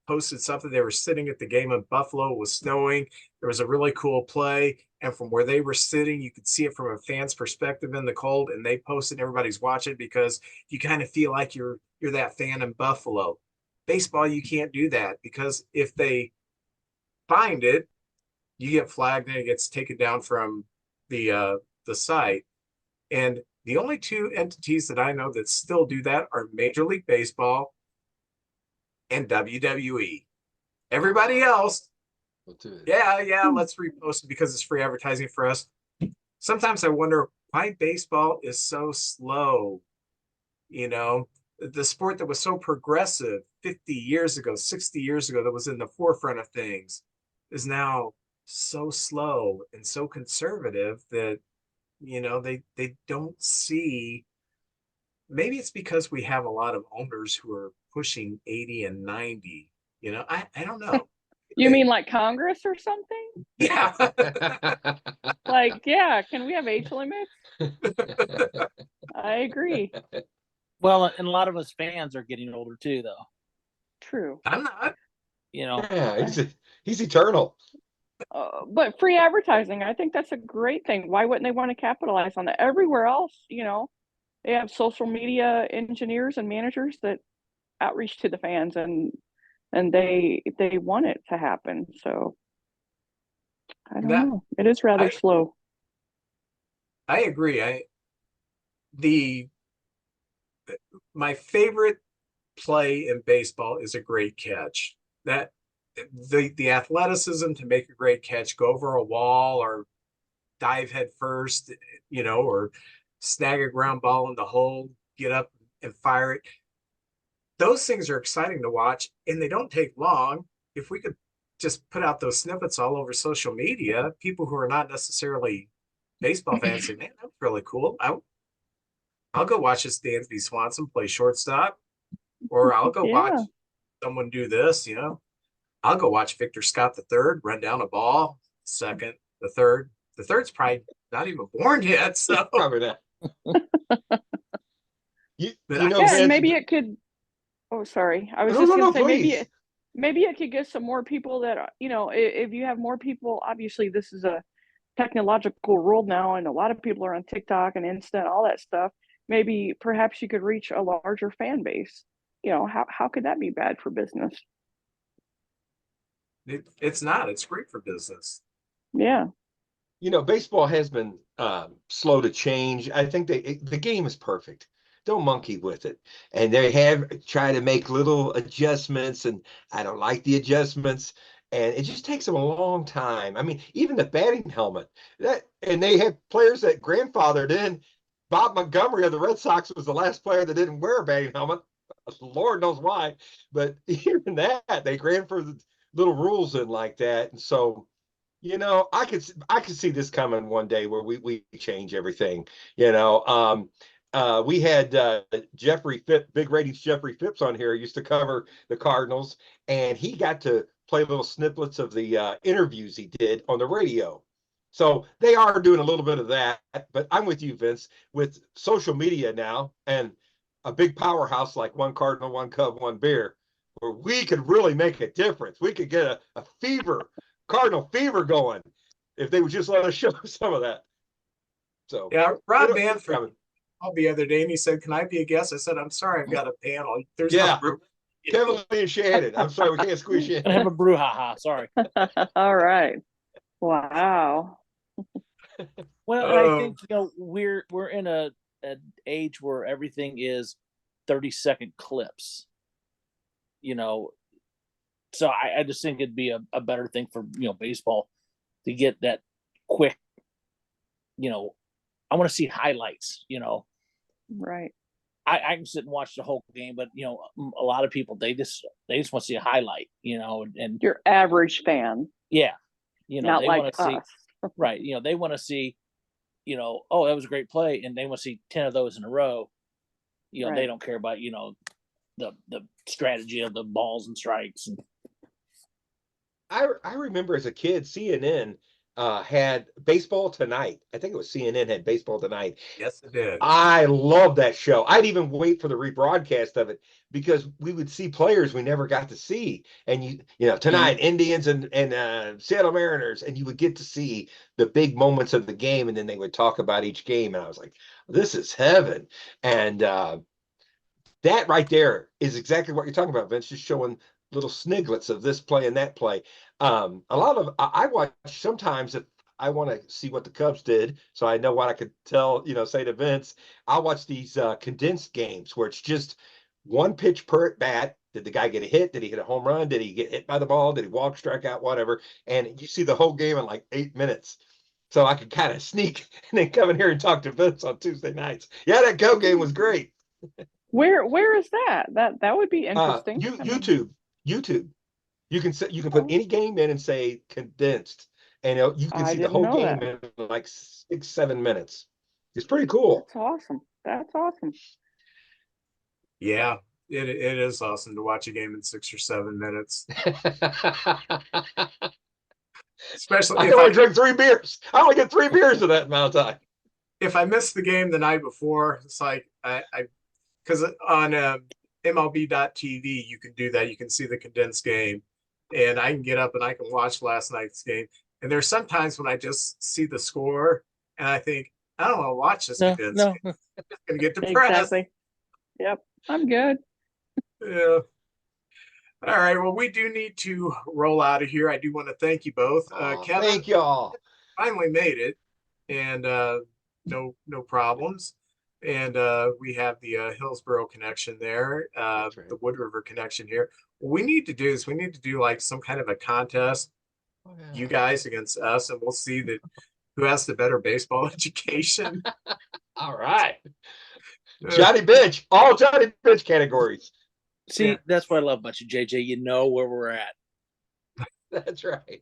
posted something. They were sitting at the game in Buffalo. It was snowing. There was a really cool play. And from where they were sitting, you could see it from a fan's perspective in the cold. And they posted, everybody's watching because you kind of feel like you're that fan in Buffalo. Baseball, you can't do that because if they find it, you get flagged and it gets taken down from the site. And the only two entities that I know that still do that are Major League Baseball and WWE. Everybody else, yeah, let's repost it because it's free advertising for us. Sometimes I wonder why baseball is so slow. The sport that was so progressive 50 years ago, 60 years ago, that was in the forefront of things, is now so slow and so conservative that they don't see. Maybe it's because we have a lot of owners who are pushing 80 and 90. I don't know. You mean like Congress or something? Yeah. Like, yeah, can we have age limits? I agree. Well, and a lot of us fans are getting older too, though. True. I'm not. Yeah, he's eternal. But free advertising, I think that's a great thing. Why wouldn't they want to capitalize on that? Everywhere else, they have social media engineers and managers that outreach to the fans, and they want it to happen. So I don't know. It is rather slow. I agree. My favorite play in baseball is a great catch. That the athleticism to make a great catch, go over a wall or dive head first, or snag a ground ball in the hole, get up and fire it. Those things are exciting to watch, and they don't take long. If we could just put out those snippets all over social media, people who are not necessarily baseball fans say, man, that was really cool. I'll go watch this Dansby Swanson play shortstop, or I'll go watch someone do this, I'll go watch Victor Scott III run down a ball, second, the third. The third's probably not even born yet, so. Probably not. And maybe it could. Oh, sorry. I was just going to say maybe it could get some more people that if you have more people. Obviously, this is a technological world now, and a lot of people are on TikTok and Insta and all that stuff. Maybe perhaps you could reach a larger fan base. How could that be bad for business? It's not. It's great for business. Yeah. Baseball has been slow to change. I think the game is perfect. Don't monkey with it. And they have tried to make little adjustments, and I don't like the adjustments. And it just takes them a long time. I mean, even the batting helmet, and they have players that grandfathered in. Bob Montgomery of the Red Sox was the last player that didn't wear a batting helmet. Lord knows why. But even that, they grandfathered little rules in like that. And so, I could see this coming one day where we change everything. We had Jeffrey Phipps, Big Ratings Jeffrey Phipps on here. He used to cover the Cardinals, and he got to play little snippets of the interviews he did on the radio. So they are doing a little bit of that. But I'm with you, Vince, with social media now and a big powerhouse like One Cardinal, One Cub, One Beer, where we could really make a difference. We could get a Cardinal fever going if they would just let us show some of that. So yeah, Rob Manfred called the other day and he said, "Can I be a guest?" I said, "I'm sorry, I've got a panel. There's no room." Kevin Lee and Shannon. I'm sorry, we can't squeeze you in. I have a BrewHaHa. Sorry. All right. Wow. Well, and I think we're in an age where everything is 30-second clips. So I just think it'd be a better thing for baseball to get that quick. I want to see highlights. Right. I can sit and watch the whole game, but a lot of people they just want to see a highlight. And your average fan. Yeah. Not they like want to see right. They want to see, oh, that was a great play, and they want to see 10 of those in a row. Right. They don't care about the strategy of the balls and strikes. And I remember as a kid, CNN had Baseball Tonight. I think it was CNN had Baseball Tonight. Yes, it did. I love that show. I'd even wait for the rebroadcast of it because we would see players we never got to see. And you know, tonight Indians and Seattle Mariners, and you would get to see the big moments of the game, and then they would talk about each game. And I was like, this is heaven. And that right there is exactly what you're talking about, Vince, just showing little sniglets of this play and that play. A lot of I watch sometimes if I want to see what the Cubs did, so I know what I could tell, say to Vince. I'll watch these condensed games where it's just one pitch per at bat. Did the guy get a hit? Did he hit a home run? Did he get hit by the ball? Did he walk, strike out, whatever? And you see the whole game in like 8 minutes. So I could kind of sneak and then come in here and talk to Vince on Tuesday nights. Yeah, that Cub game was great. Where is that? That would be interesting. YouTube. You can put any game in and say condensed, and you can see the whole game in like 6-7 minutes. It's pretty cool. That's awesome. Yeah, it is awesome to watch a game in 6 or 7 minutes. Especially I only drink 3 beers. I only get 3 beers in that amount of time. If I miss the game the night before, it's like because on MLB.TV you can do that. You can see the condensed game, and I can get up and I can watch last night's game. And there's sometimes when I just see the score and I think, I don't want to watch this condensed game. I'm just gonna get depressed. Exactly. Yep, I'm good. Yeah. All right. Well, we do need to roll out of here. I do want to thank you both. Kevin, thank y'all. Finally made it, and no problems. And we have the Hillsborough connection there, right. The Wood River connection here. What we need to do like some kind of a contest, you guys against us, and we'll see that who has the better baseball education. All right. Johnny Bench, all Johnny Bench categories. See, that's what I love about you, JJ. You know where we're at. That's right.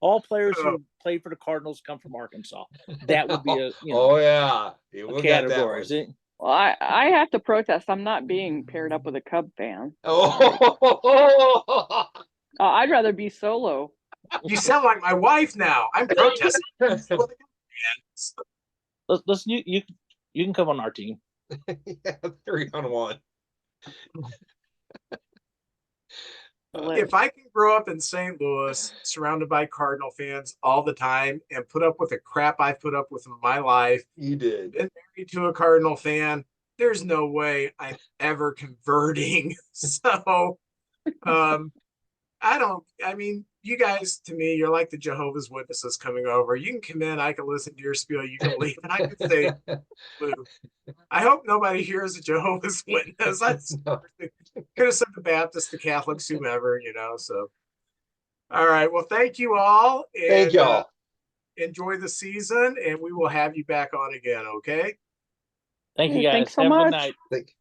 All players who played for the Cardinals come from Arkansas. That would be a a category. Well, I have to protest. I'm not being paired up with a Cub fan. I'd rather be solo. You sound like my wife now. I'm protesting. Listen, you can come on our team. Yeah, 3-on-1. If I can grow up in St. Louis, surrounded by Cardinal fans all the time, and put up with the crap I've put up with in my life, you did. Been married to a Cardinal fan, there's no way I'm ever converting. So, I mean, you guys, to me, you're like the Jehovah's Witnesses coming over. You can come in, I can listen to your spiel, you can leave, and I can say, Blue. I hope nobody here is a Jehovah's Witness. Could have said the Baptists, the Catholics, whomever, so. All right. Well, thank you all. And, thank y'all. Enjoy the season, and we will have you back on again, okay? Thank you, guys. Thanks so much. A good night.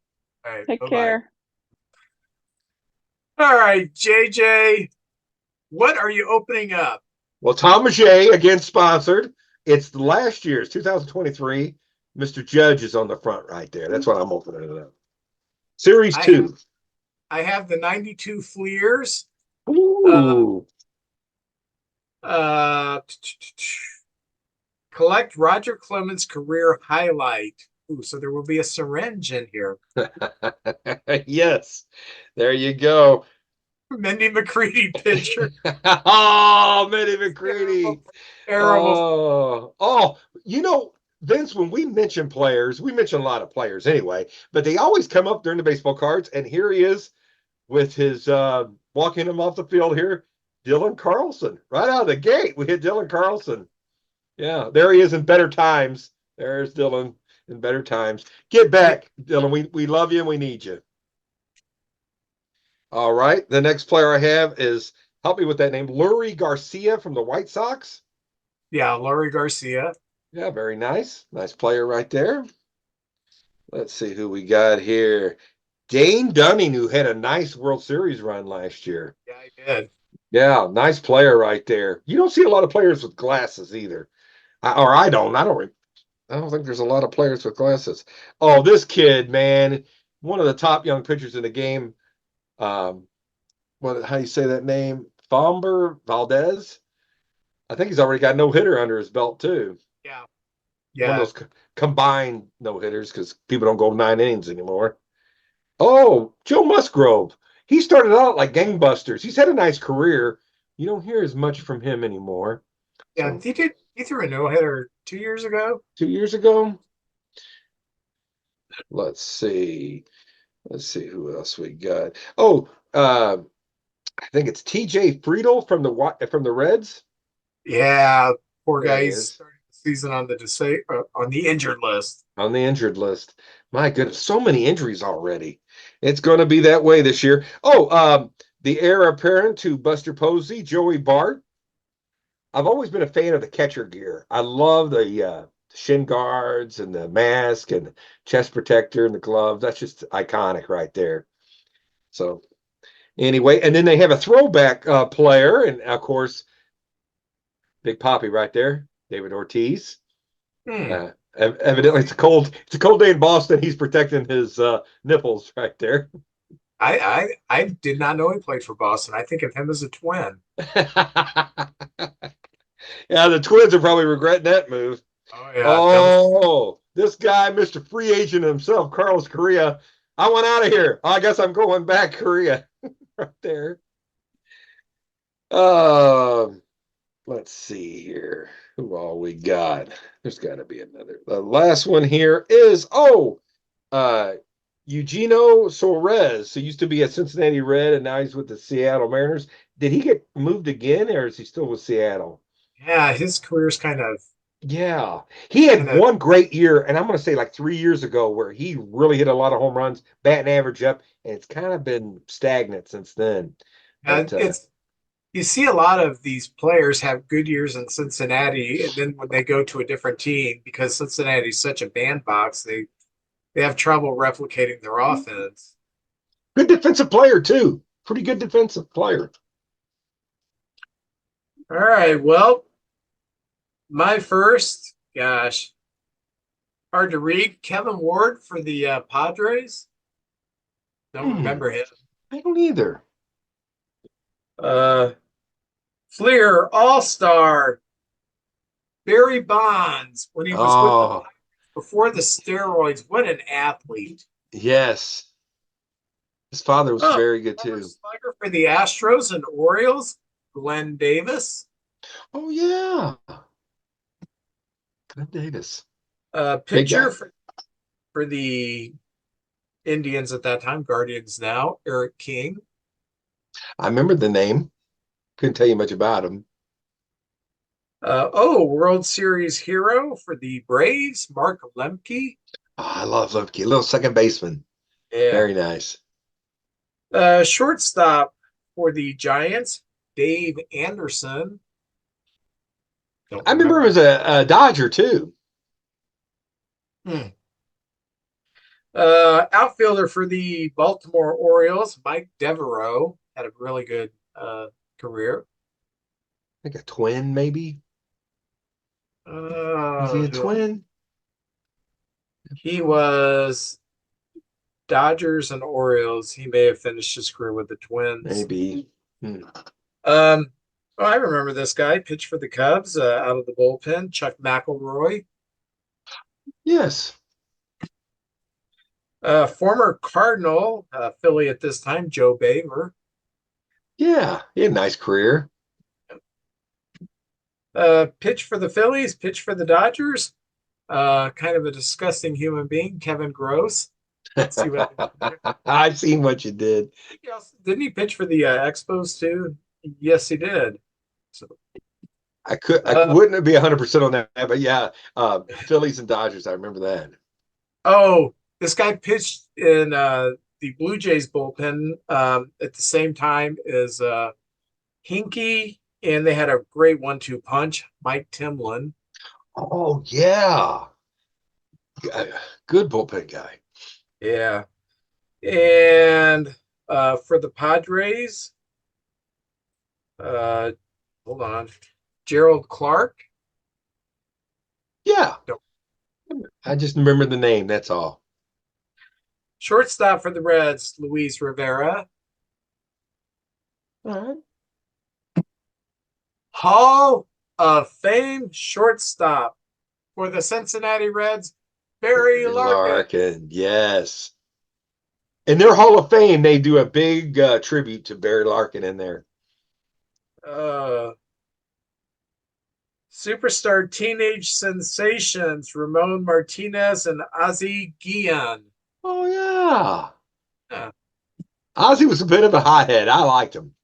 All right. Take care. All right, JJ. What are you opening up? Well, Tom Maget, again sponsored. It's the last year's 2023. Mr. Judge is on the front right there. That's what I'm opening it up. Series 2. I have the 92 Fleers. Ooh. Collect Roger Clemens' career highlight. Ooh, so there will be a syringe in here. Yes. There you go. Mindy McCready picture. Oh, Mindy McCready. Terrible. Vince, when we mention players, we mention a lot of players anyway, but they always come up during the baseball cards, and here he is with his walking him off the field here, Dylan Carlson. Right out of the gate, we hit Dylan Carlson. Yeah, there he is in better times. There's Dylan in better times. Get back, Dylan. We love you and we need you. All right. The next player I have is, help me with that name, Lurie Garcia from the White Sox. Yeah, Lurie Garcia. Yeah, very nice. Nice player right there. Let's see who we got here. Dane Dunning, who had a nice World Series run last year. Yeah, he did. Yeah, nice player right there. You don't see a lot of players with glasses either. I don't think there's a lot of players with glasses. Oh, this kid, man, one of the top young pitchers in the game. How do you say that name? Fomber Valdez. I think he's already got no hitter under his belt too. Yeah. One Yeah. of those combined no hitters because people don't go 9 innings anymore. Oh, Joe Musgrove. He started out like gangbusters. He's had a nice career. You don't hear as much from him anymore. Yeah. So, He threw a no-hitter 2 years ago. 2 years ago. Let's see. Let's see who else we got. Oh, I think it's TJ Friedel from the Reds. Yeah. Poor There guy. he He's is. starting the season on the injured list. On the injured list. My goodness, so many injuries already. It's going to be that way this year. Oh, the heir apparent to Buster Posey, Joey Bart. I've always been a fan of the catcher gear. I love the shin guards and the mask and the chest protector and the gloves. That's just iconic right there. So anyway, and then they have a throwback player, and of course, Big Poppy right there, David Ortiz. Hmm. Evidently, it's a cold day in Boston. He's protecting his nipples right there. I did not know he played for Boston. I think of him as a Twin. Yeah, the Twins are probably regretting that move. Oh yeah, double. Oh, this guy, Mr. Free Agent himself, Carlos Correa. I went out of here. I guess I'm going back, Korea. Right there. Let's see here. Who all we got? There's got to be another. The last one here is Eugenio Suarez, who used to be a Cincinnati Red and now he's with the Seattle Mariners. Did he get moved again, or is he still with Seattle? Yeah, his career's Yeah, he had kind of one great year, and I'm going to say like 3 years ago, where he really hit a lot of home runs, batting average up, and it's kind of been stagnant since then. But it's you see a lot of these players have good years in Cincinnati, and then when they go to a different team, because Cincinnati's such a bandbox, they have trouble replicating their offense. good defensive player too. Pretty good defensive player. All right, well, my first, gosh, hard to read. Kevin Ward for the Padres. Don't remember him. I don't either. Uh, Fleer All Star Barry Bonds when he was with the Oh, before the steroids. What an athlete! yes. His father was Oh, very good former too. slugger for the Astros and Orioles, Glenn Davis. Oh yeah. Glenn Davis. Big guy. Pitcher for the Indians at that time, Guardians now, Eric King. I remember the name. Couldn't tell you much about him. World Series hero for the Braves, Mark Lemke. Oh, I love Loki. A little second baseman. Yeah. Very nice. Shortstop for the Giants, Dave Anderson. I remember him as a Dodger too. Outfielder for the Baltimore Orioles, Mike Devereaux, had a really good career. I think a twin, maybe. Was he a twin? He was Dodgers and Orioles. He may have finished his career with the Twins. Maybe. Oh, I remember this guy. Pitched for the Cubs out of the bullpen. Chuck McElroy. Yes. Former Cardinal, Philly at this time, Joe Baver. Yeah, he had a nice career. Pitched for the Phillies, pitched for the Dodgers. Kind of a disgusting human being, Kevin Gross. Let's see what I've seen what you did. Didn't he pitch for the Expos too? Yes, he did. So I wouldn't be 100% on that, but yeah, Phillies and Dodgers, I remember that. Oh, this guy pitched in the Blue Jays bullpen at the same time as Hinkie, and they had a great 1-2 punch, Mike Timlin. Oh, yeah. Good bullpen guy. Yeah. And for the Padres, hold on, Gerald Clark. Yeah. I just remember the name, that's all. Shortstop for the Reds, Luis Rivera. All right. Hall of Fame shortstop for the Cincinnati Reds, Barry Larkin. Yes. In their Hall of Fame, they do a big tribute to Barry Larkin in there. Superstar teenage sensations Ramon Martinez and Ozzie Guillen. Oh, yeah. Yeah. Ozzie was a bit of a hothead. I liked him.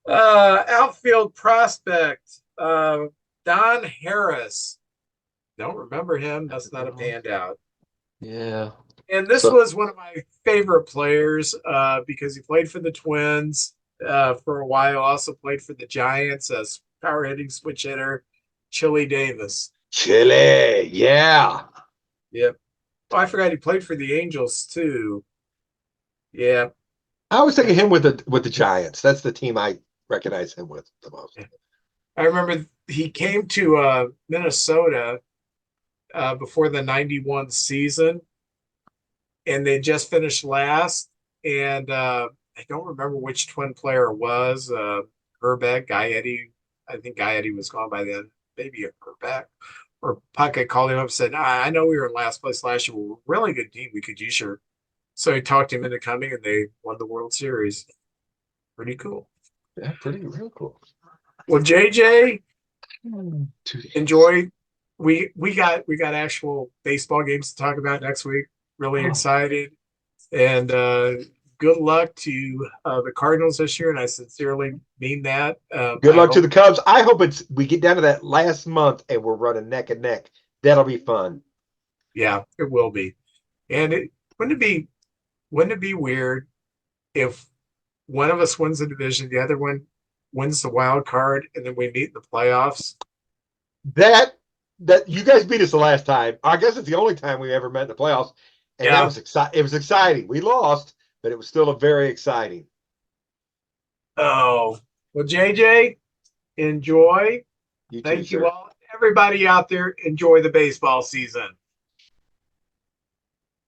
Outfield prospect Don Harris. Don't remember him. That's not a handout. Yeah. And this was one of my favorite players because he played for the Twins for a while. Also played for the Giants as power hitting switch hitter, Chili Davis. Chile, yeah. Yep. Oh, I forgot he played for the Angels too. Yeah. I was thinking him with the Giants. That's the team I recognize him with the most. I remember he came to Minnesota before the 91 season, and they just finished last. And I don't remember which Twin player it was. Herbeck, Gaetti. I think Gaetti was gone by then. Maybe a Herbeck. Or Puckett called him up and said, I know we were in last place last year. We're a really good team. We could use your. So he talked him into coming, and they won the World Series. Pretty cool. Yeah, real cool. Well, JJ, enjoy. We got actual baseball games to talk about next week. Really excited, and good luck to the Cardinals this year. And I sincerely mean that. Good luck to the Cubs. I hope we get down to that last month and we're running neck and neck. That'll be fun. Yeah, it will be. And wouldn't it be weird if one of us wins the division, the other one wins the wild card, and then we meet in the playoffs? That you guys beat us the last time. I guess it's the only time we ever met in the playoffs, and that was exciting. It was exciting. We lost, but it was still very exciting. Oh, well, JJ, enjoy. Thank you all. Everybody out there, enjoy the baseball season.